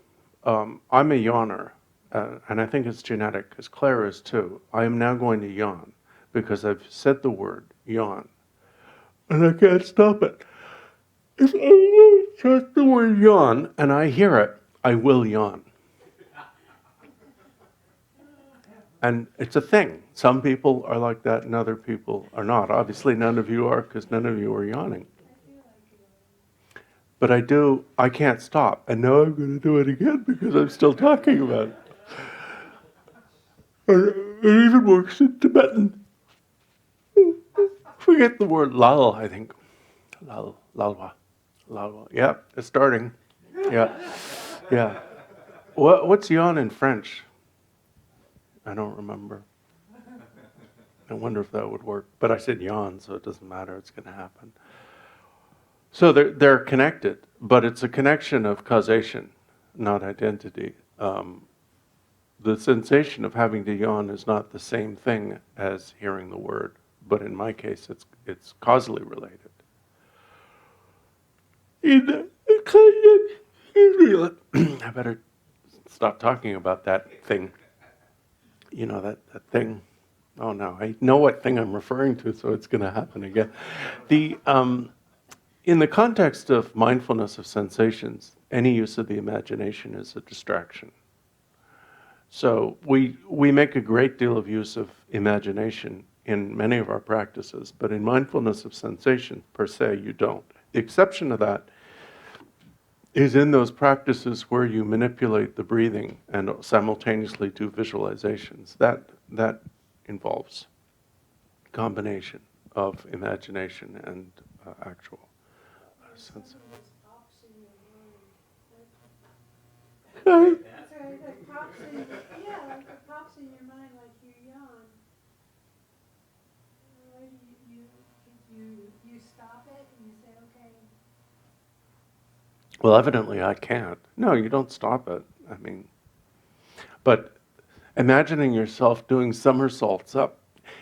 I'm a yawner, and I think it's genetic, because Claire is too. I am now going to yawn because I've said the word yawn, and I can't stop it. If anyone says the word yawn and I hear it, I will yawn. And it's a thing. Some people are like that and other people are not. Obviously, none of you are because none of you are yawning. But I can't stop. And now I'm going to do it again because I'm still talking about it. And it even works in Tibetan. Forget the word lal, I think. Lal, lalwa. Lalwa. Yeah, it's starting. Yeah. Yeah. What's yawn in French? I don't remember. I wonder if that would work. But I said yawn, so it doesn't matter. It's going to happen. So they're connected, but it's a connection of causation, not identity. The sensation of having to yawn is not the same thing as hearing the word, but in my case, it's causally related. I better stop talking about that thing. You know, that thing. Oh no, I know what thing I'm referring to, so it's going to happen again. In the context of mindfulness of sensations, any use of the imagination is a distraction. So we make a great deal of use of imagination in many of our practices, but in mindfulness of sensation, per se, you don't. The exception to that is in those practices where you manipulate the breathing and simultaneously do visualizations. That involves combination of imagination and actual sense. Sorry, that pops in, yeah, like it pops in your mind like you yawn. You stop it and you say, okay. Well, evidently I can't. No, you don't stop it. I mean, but imagining yourself doing somersaults up.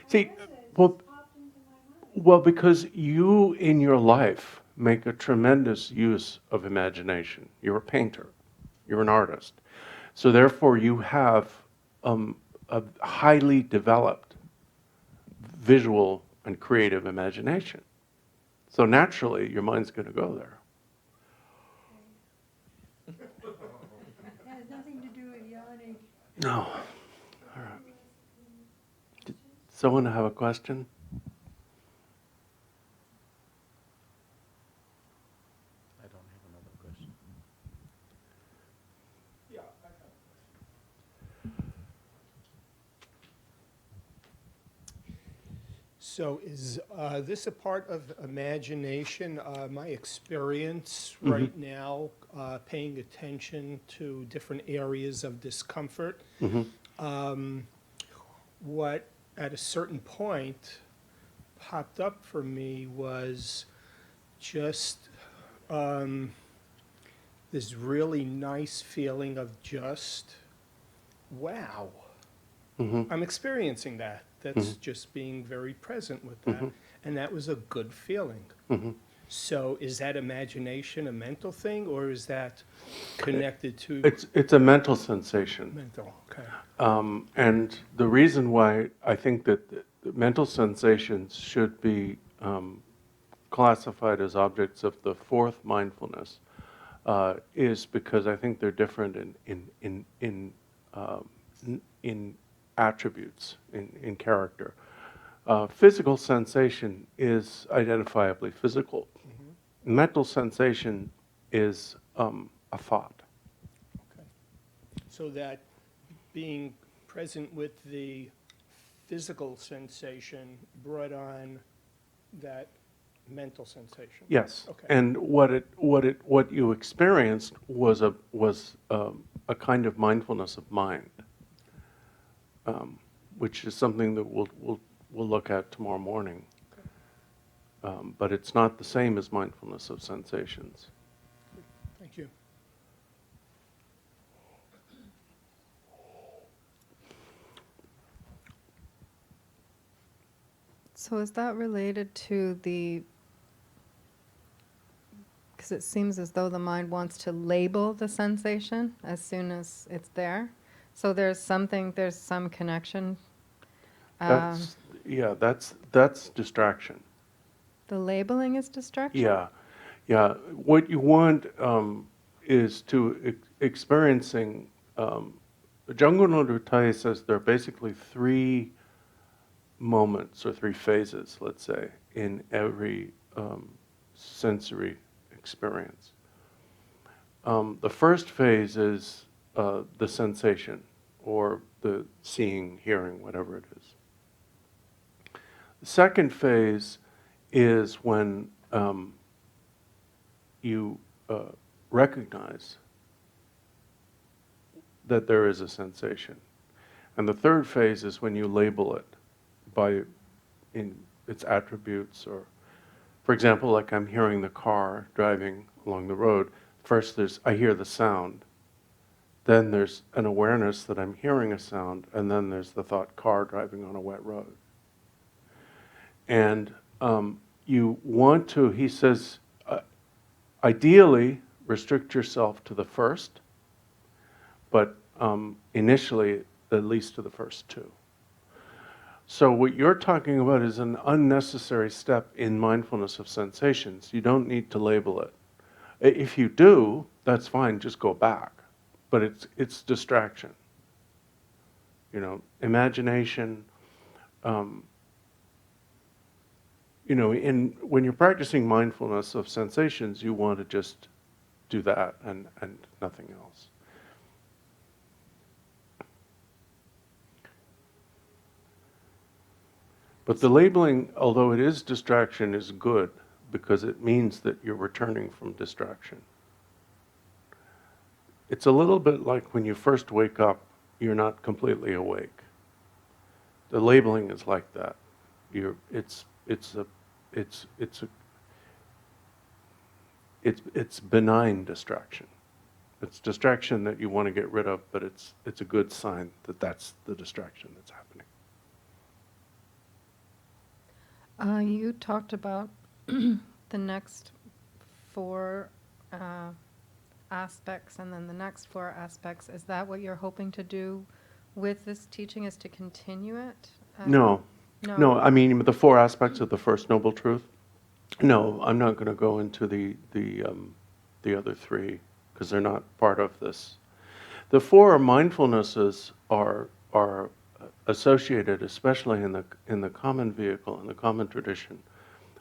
See, well, because you in your life make a tremendous use of imagination. You're a painter. You're an artist. So therefore you have a highly developed visual and creative imagination. So naturally your mind's going to go there. It has nothing to do with yawning. No. All right. Did someone have a question? I don't have another question. Yeah, I have a question. So is this a part of imagination? My experience right now, paying attention to different areas of discomfort, what at a certain point popped up for me was just this really nice feeling of just, wow. I'm experiencing that. That's just being very present with that. And that was a good feeling. So is that imagination a mental thing, or is that connected to It's a mental sensation. mental? Okay. And the reason why I think that the mental sensations should be classified as objects of the fourth mindfulness is because I think they're different in attributes, in character. Physical sensation is identifiably physical. Mental sensation is a thought. Okay. So that being present with the physical sensation brought on that mental sensation. Yes. Okay. And what you experienced was a kind of mindfulness of mind, which is something that we'll look at tomorrow morning. But it's not the same as mindfulness of sensations. Thank you. So is that related to the, because it seems as though the mind wants to label the sensation as soon as it's there. So there's some connection. That's distraction. The labeling is distraction? Yeah. What you want is to experiencing Jangul Rinpoche says there are basically 3 moments or 3 phases, let's say, in every sensory experience. The first phase is the sensation, or the seeing, hearing, whatever it is. The second phase is when you recognize that there is a sensation. And the third phase is when you label it by in its attributes, or, for example, like I'm hearing the car driving along the road. First I hear the sound. Then there's an awareness that I'm hearing a sound, and then there's the thought, car driving on a wet road. And you want to, he says, ideally restrict yourself to the first, but initially at least to the first 2. So what you're talking about is an unnecessary step in mindfulness of sensations. You don't need to label it. If you do, that's fine, just go back. But it's distraction. You know, imagination. You know, when you're practicing mindfulness of sensations, you want to just do that and nothing else. But the labeling, although it is distraction, is good because it means that you're returning from distraction. It's a little bit like when you first wake up, you're not completely awake. The labeling is like that. It's benign distraction. It's distraction that you want to get rid of, but it's a good sign that that's the distraction that's happening. You talked about the next 4 aspects, and then the next 4 aspects. Is that what you're hoping to do with this teaching, is to continue it? No. No. No, I mean the 4 aspects of the First Noble Truth. No, I'm not going to go into the other 3 because they're not part of this. The 4 mindfulnesses are associated, especially in the common vehicle, in the common tradition,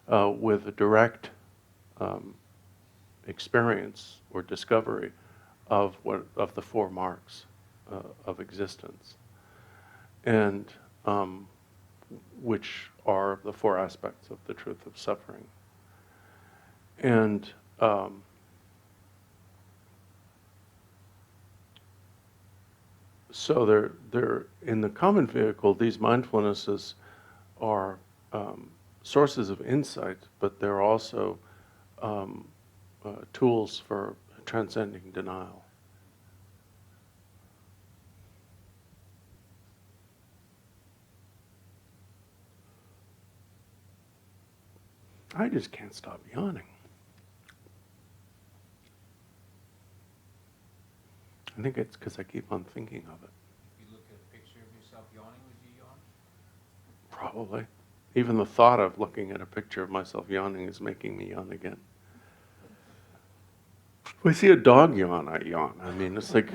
with a direct experience or discovery of the 4 marks of existence, and which are the 4 aspects of the truth of suffering. And so they're in the common vehicle. These mindfulnesses are sources of insight, but they're also tools for transcending denial. I just can't stop yawning. I think it's because I keep on thinking of it. If you look at a picture of yourself yawning, would you yawn? Probably. Even the thought of looking at a picture of myself yawning is making me yawn again. If I see a dog yawn, I yawn. I mean, it's like...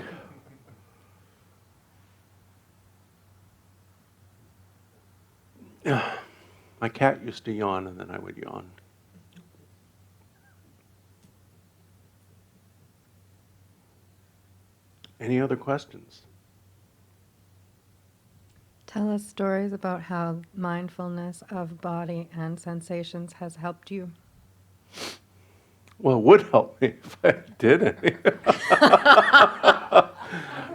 My cat used to yawn, and then I would yawn. Any other questions? Tell us stories about how mindfulness of body and sensations has helped you. Well, it would help me if I did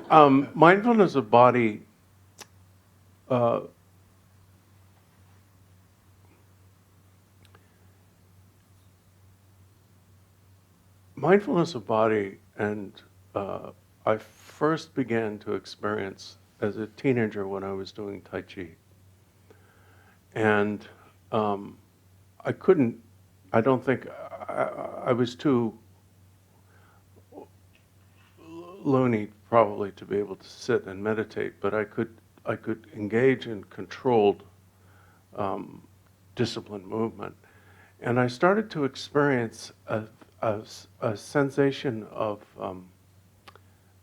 any. Mindfulness of body... mindfulness of body, and I first began to experience as a teenager when I was doing Tai Chi. And I don't think, I was too loony probably to be able to sit and meditate, but I could engage in controlled disciplined movement. And I started to experience a sensation of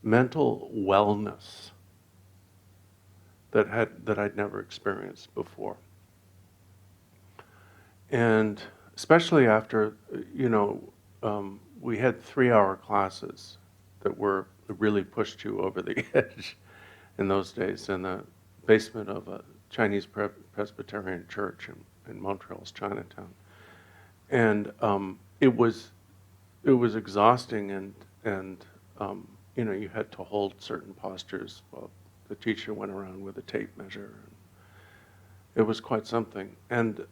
mental wellness that I'd never experienced before. And especially after, we had 3-hour classes that really pushed you over the edge in those days in the basement of a Chinese Presbyterian church in Montreal's Chinatown. And it was exhausting, and you had to hold certain postures while the teacher went around with a tape measure. It was quite something. And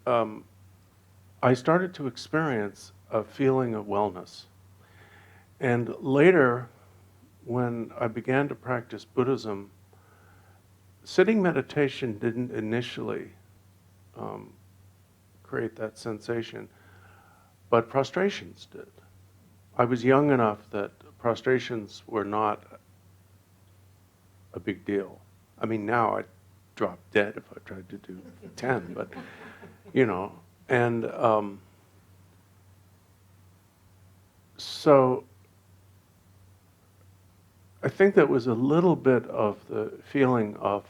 I started to experience a feeling of wellness. And later, when I began to practice Buddhism, sitting meditation didn't initially create that sensation, but prostrations did. I was young enough that prostrations were not a big deal. I mean, now I'd drop dead if I tried to do 10, but, and so I think that was a little bit of the feeling of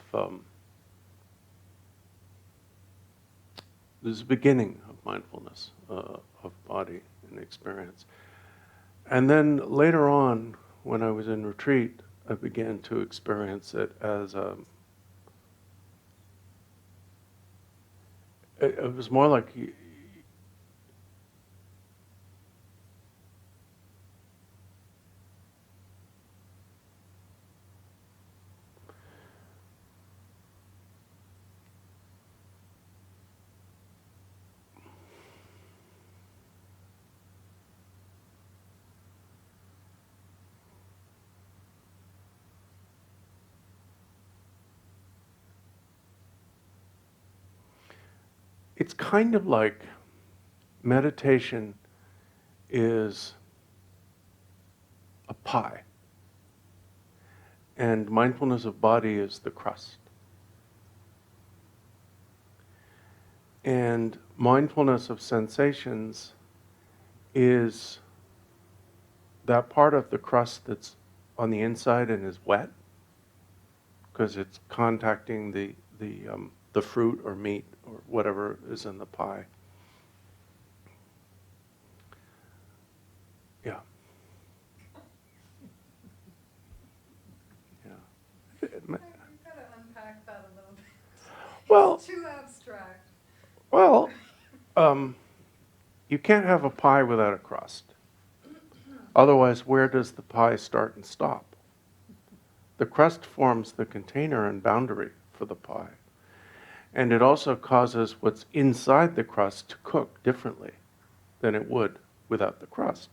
this beginning of mindfulness, of body and experience. And then later on, when I was in retreat, I began to experience it as it was more like it's kind of like meditation is a pie, and mindfulness of body is the crust. And mindfulness of sensations is that part of the crust that's on the inside and is wet, because it's contacting the fruit or meat or whatever is in the pie. Yeah. Yeah. You've got to unpack that a little bit. Well, It's too abstract. well, you can't have a pie without a crust. Otherwise, where does the pie start and stop? The crust forms the container and boundary for the pie. And it also causes what's inside the crust to cook differently than it would without the crust.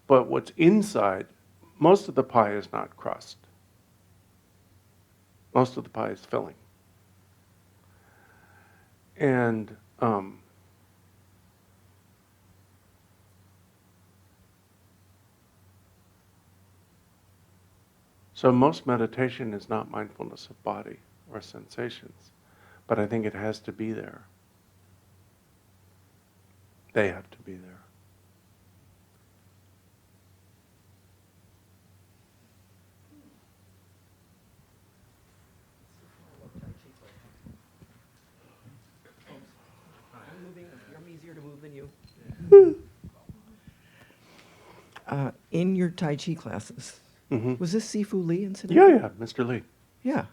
But what's inside, most of the pie is not crust. Most of the pie is filling. And so most meditation is not mindfulness of body or sensations, but I think it has to be there. They have to be there. I'm easier to move than you. In your Tai Chi classes, was this Sifu Lee incident? Yeah, Mr. Lee. Yeah.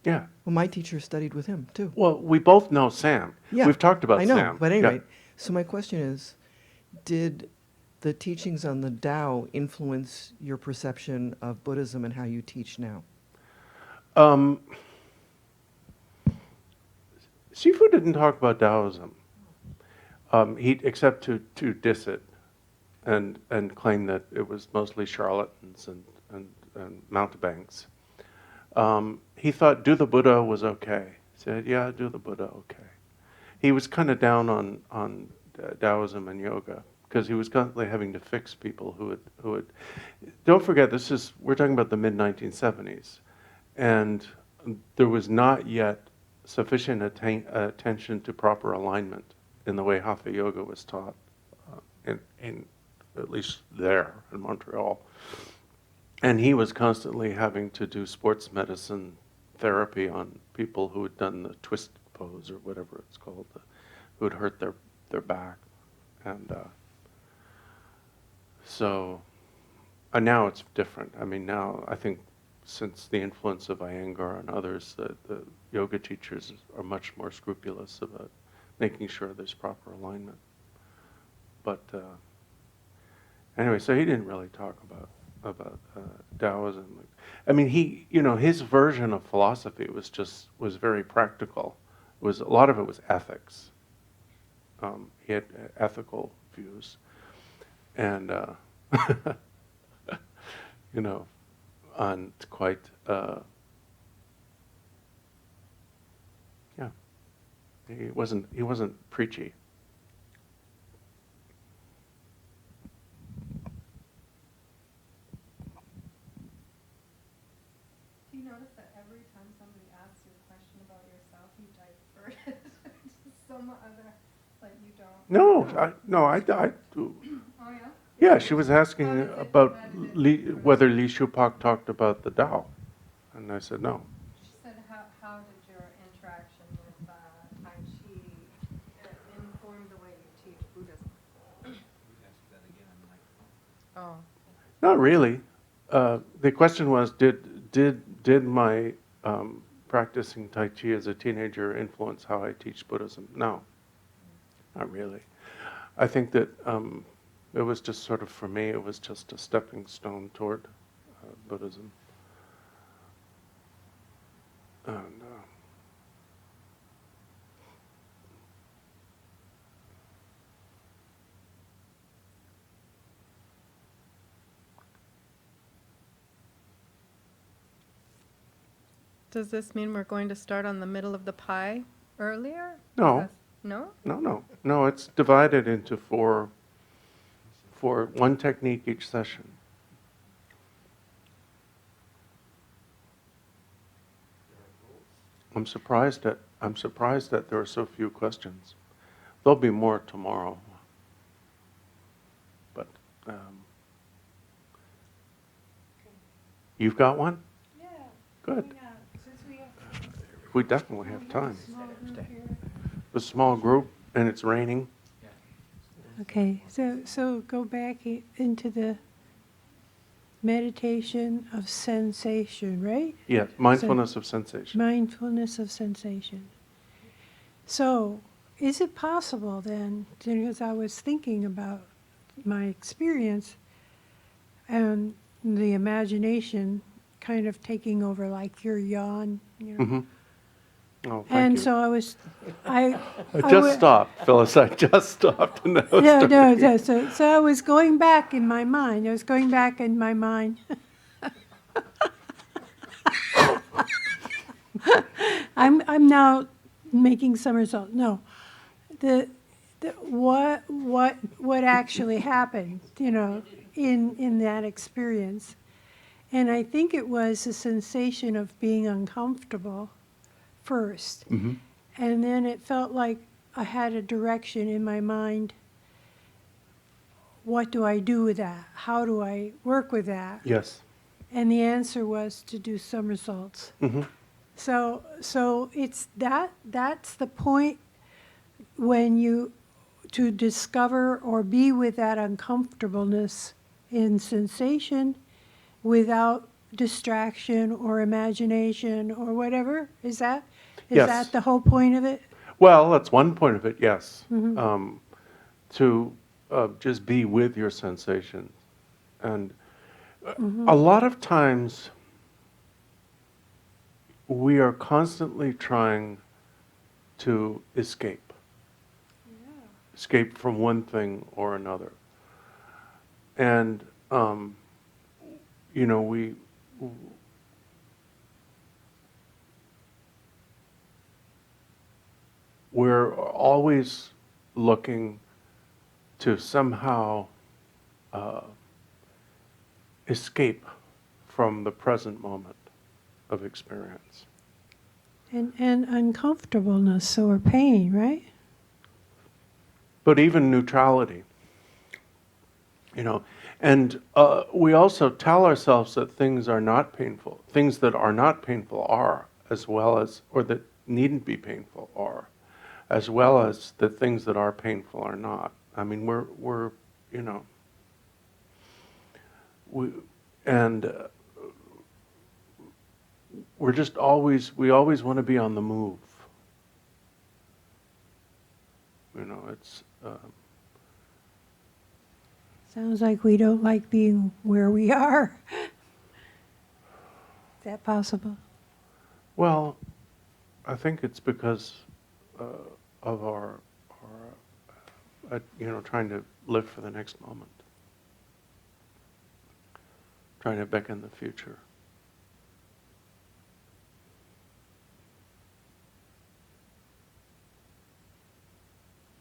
Yeah. Well, my teacher studied with him, too. Well, we both know Sam. Yeah. We've talked about I know, Sam. but Yeah. anyway. So my question is, did the teachings on the Tao influence your perception of Buddhism and how you teach now? Sifu didn't talk about Taoism, except to diss it and claim that it was mostly charlatans and mountebanks. He thought do the Buddha was okay. He said, yeah, do the Buddha okay. He was kind of down on Taoism and yoga because he was constantly having to fix people who had. Don't forget, we're talking about the mid-1970s, and there was not yet sufficient attention to proper alignment in the way Hatha yoga was taught in at least there in Montreal. And he was constantly having to do sports medicine therapy on people who had done the twist pose or whatever it's called, who had hurt their back. And so now it's different. I mean, now I think since the influence of Iyengar and others, the yoga teachers are much more scrupulous about making sure there's proper alignment. But anyway, so he didn't really talk about Taoism. I mean, his version of philosophy was very practical. A lot of it was ethics. He had ethical views, and on quite he wasn't preachy. Do you notice that every time somebody asks you a question about yourself, you divert it to some other, like you don't? I Oh yeah? yeah, she was asking How did about it- whether Li Shupak talked about the Tao, and I said no. She said, how did your interaction with Tai Chi inform the way you teach Buddhism? We asked that again on the microphone. Oh. Not really. The question was, did my practicing Tai Chi as a teenager influence how I teach Buddhism? No, not really. I think that it was just sort of, for me, it was just a stepping stone toward Buddhism. And Does this mean we're going to start on the middle of the pie earlier? No. No? No, it's divided into four, one technique each session. I'm surprised that there are so few questions. There'll be more tomorrow. But you've got one? Yeah. Good. Since we have We definitely have time. a small group here. A small group, and it's raining. Okay, so go back into the meditation of sensation, right? Yes, mindfulness of sensation. Mindfulness of sensation. So, is it possible then, because I was thinking about my experience and the imagination kind of taking over, like your yawn, Mm-hmm. Oh, thank and you. so I I just stopped, Phyllis. I just stopped. And that was No. So I was going back in my mind. I'm now making somersaults. No, what actually happened, in that experience, and I think it was a sensation of being uncomfortable first. Mm-hmm. And then it felt like I had a direction in my mind. What do I do with that? How do I work with that? Yes. And the answer was to do somersaults. Mm-hmm. So it's that's the point when to discover or be with that uncomfortableness in sensation without distraction or imagination or whatever. Is that Yes. the whole point of it? Well, that's one point of it, yes. Mm-hmm. To just be with your sensations. And Mm-hmm. a lot of times we are constantly trying to escape. Escape from one thing or another. And, we're always looking to somehow escape from the present moment of experience. And uncomfortableness or pain, right? But even neutrality. You know, and we also tell ourselves that things are not painful. Things that are not painful are, as well as, or that needn't be painful are, as well as the things that are painful are not. I mean, we're you know, we and we're just we always want to be on the move. You know, it's. Sounds like we don't like being where we are. Is that possible? Well, I think it's because of our you know, trying to live for the next moment, trying to beckon the future.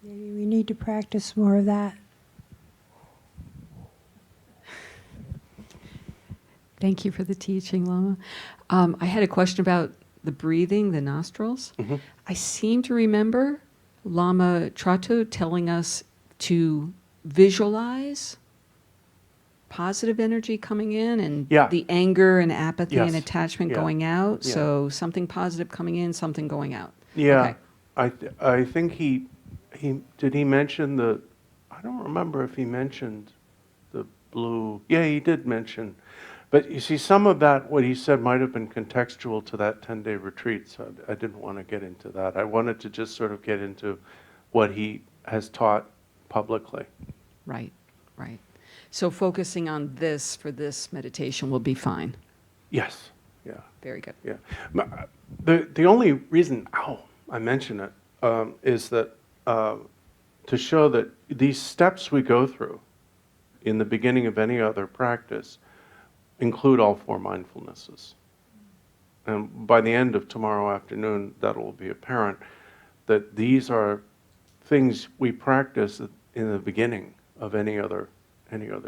Maybe we need to practice more of that. Thank you for the teaching, Lama. I had a question about the breathing, the nostrils. Mhm. I seem to remember Lama Trato telling us to visualize positive energy coming in and Yeah. the anger and apathy and Yes. attachment Yeah. going out. Yeah. So something positive coming in, something going out. Yeah, Okay. I think he did he mention the, I don't remember if he mentioned the blue. Yeah, he did mention, but you see, some of that what he said might have been contextual to that 10-day retreat. So I didn't want to get into that. I wanted to just sort of get into what he has taught publicly. Right, right. So focusing on this for this meditation will be fine. Yes. Yeah. Very good. Yeah. The only reason, I mention it, is that to show that these steps we go through in the beginning of any other practice include all four mindfulnesses. And by the end of tomorrow afternoon, that will be apparent that these are things we practice in the beginning of any other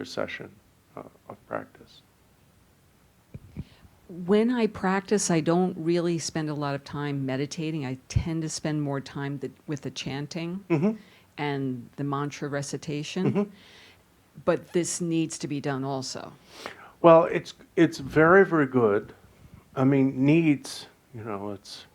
session of practice. When I practice, I don't really spend a lot of time meditating. I tend to spend more time with the chanting Mm-hmm. and the mantra recitation. Mm-hmm. But this needs to be done also. Well, it's very, very good. I mean, needs, you know, it's...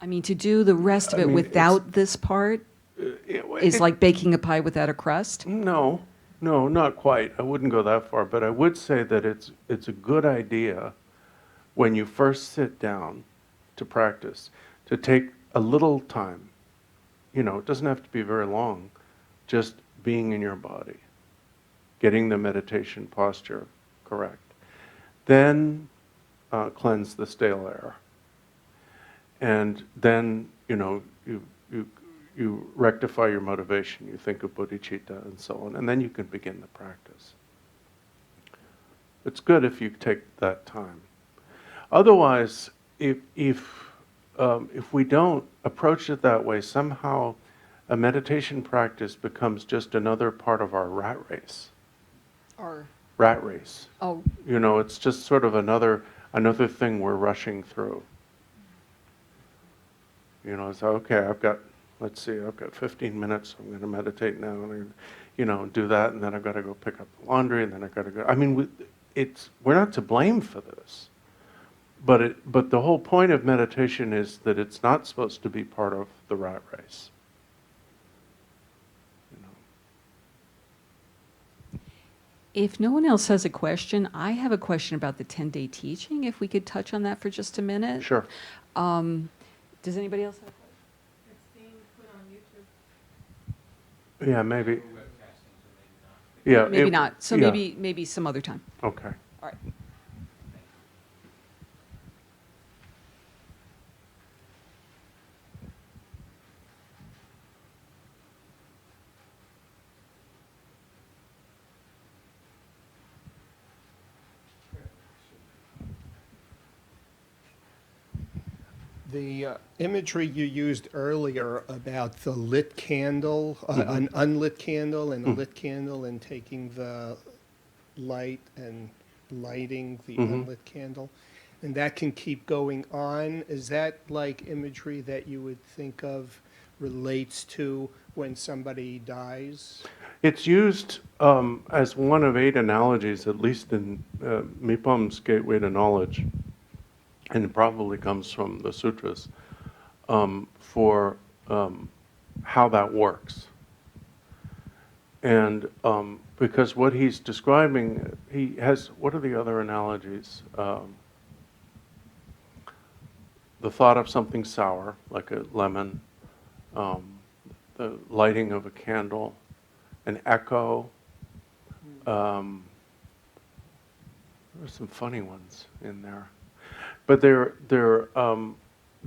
I mean, to do the rest of I it mean, without this part is like baking a pie without a crust. No, not quite. I wouldn't go that far, but I would say that it's a good idea when you first sit down to practice to take a little time. You know, it doesn't have to be very long, just being in your body, getting the meditation posture correct. Then cleanse the stale air. And then, you know, you rectify your motivation, you think of bodhicitta and so on, and then you can begin the practice. It's good if you take that time. Otherwise, if we don't approach it that way, somehow a meditation practice becomes just another part of our rat race. Or, Rat race. oh, You know, it's just sort of another thing we're rushing through. You know, it's okay, I've got 15 minutes, I'm going to meditate now, and you know, do that, and then I've got to go pick up the laundry, and then I've got to go. I mean, we're not to blame for this, but the whole point of meditation is that it's not supposed to be part of the rat race. You know. if no one else has a question, I have a question about the 10-day teaching, if we could touch on that for just a minute. Sure. Does anybody else have a question? It's being put on YouTube. Yeah, maybe. We're webcasting, so maybe not. Yeah. Maybe not. So yeah. maybe some other time. Okay. All right. The imagery you used earlier about the lit candle, an unlit candle and a lit candle, and taking the light and lighting the unlit candle, and that can keep going on. Is that like imagery that you would think of relates to when somebody dies? It's used as one of 8 analogies, at least in Mipam's Gateway to Knowledge, and it probably comes from the sutras, for how that works. And because what he's describing, he has, what are the other analogies? The thought of something sour, like a lemon, the lighting of a candle, an echo. There are some funny ones in there. But they're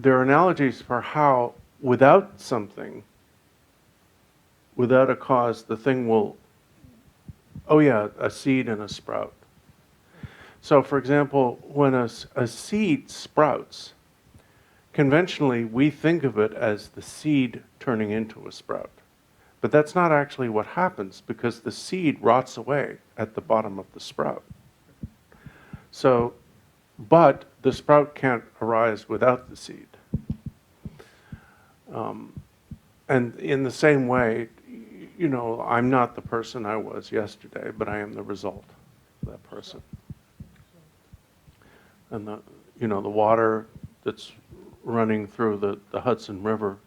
analogies for how, without something, without a cause, the thing will, oh yeah, a seed and a sprout. So for example, when a seed sprouts, conventionally we think of it as the seed turning into a sprout. But that's not actually what happens, because the seed rots away at the bottom of the sprout. So, but the sprout can't arise without the seed. And in the same way, you know, I'm not the person I was yesterday, but I am the result of that person. And the, you know, the water that's running through the Hudson River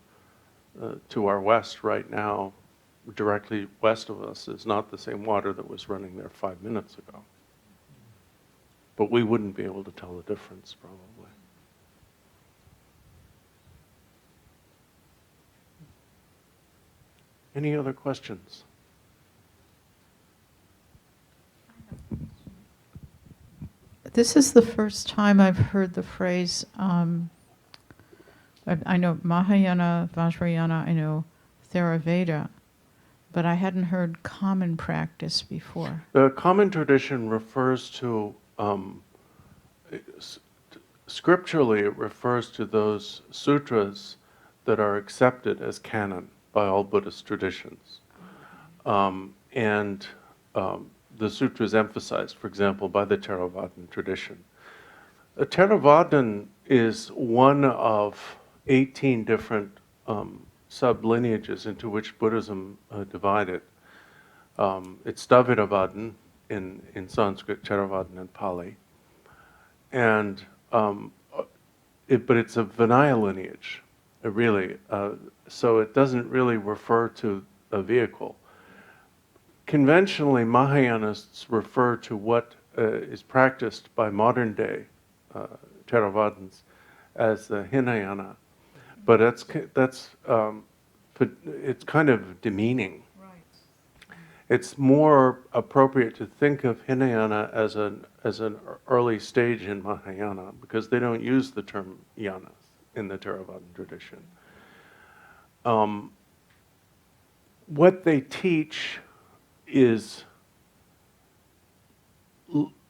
to our west right now, directly west of us, is not the same water that was running there 5 minutes ago. But we wouldn't be able to tell the difference, probably. Any other questions? This is the first time I've heard the phrase, I know Mahayana, Vajrayana, I know Theravada, but I hadn't heard common practice before. The common tradition refers to, scripturally, it refers to those sutras that are accepted as canon by all Buddhist traditions. The sutras emphasized, for example, by the Theravadan tradition. A Theravadan is one of 18 different sub-lineages into which Buddhism divided. It's Davidavadan in Sanskrit, Theravadan in Pali. And, but it's a Vinaya lineage, really. So it doesn't really refer to a vehicle. Conventionally, Mahayanists refer to what is practiced by modern day Theravadins as the Hinayana, but it's kind of demeaning. Right. It's more appropriate to think of Hinayana as an early stage in Mahayana, because they don't use the term yana in the Theravadan tradition. What they teach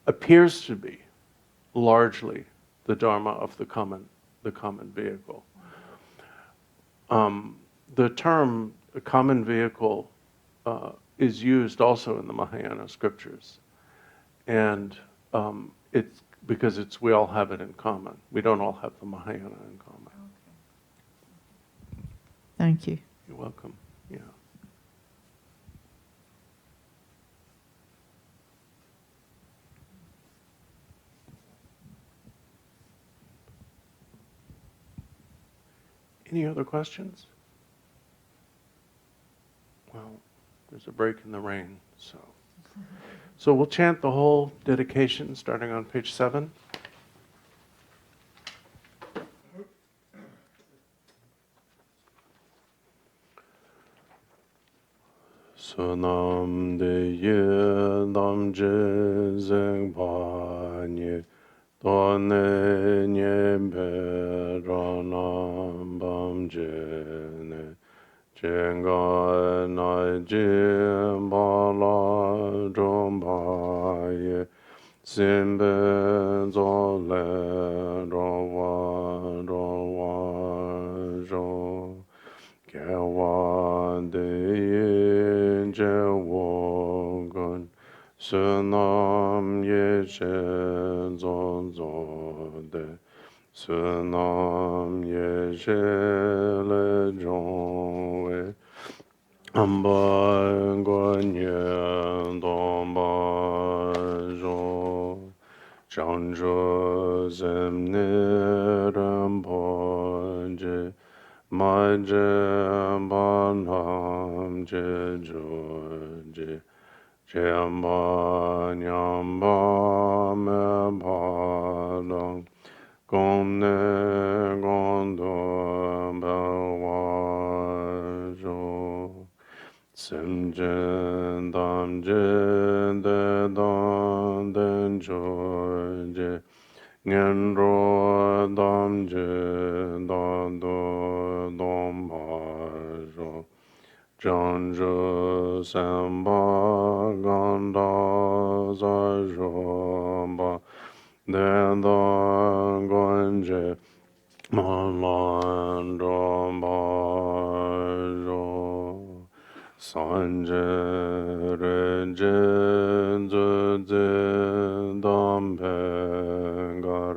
appears to be largely the Dharma of the common vehicle. The term common vehicle is used also in the Mahayana scriptures, and it's because we all have it in common. We don't all have the Mahayana in common. Okay. Thank you. You're welcome. Yeah. Any other questions? Well, there's a break in the rain, so we'll chant the whole dedication starting on page 7. Sunam de ye nam je zeng pa nye don ne nye be ranam bam je ne jenga na je ba la zhom ba ye sim be zo le ro wa zho ge wa de yin je wo gun sunam ye she zon zo de Sunam Yeshe le Jongwe Amba Guanyen Domba Jo Chanjo Zemne Rinpoche Maje Banam Je Jamba Nyamba Me Padang Gomne Gondo Bawajo Simjen Damjen De Dan Den Joje Ngenro Damje Dado Dombajo Janjo Samba Ganda Zajomba Deda Gonje Malando Bajo Sanje Reje Dampengar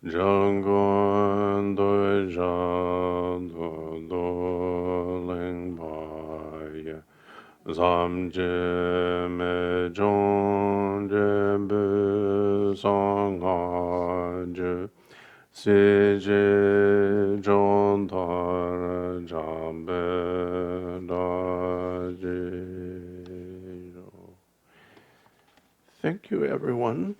Jangon Doja Doling Baya Zamje Me Jongje Bu Sanghaje Sije Jontar Jambe Daje. Thank you, everyone.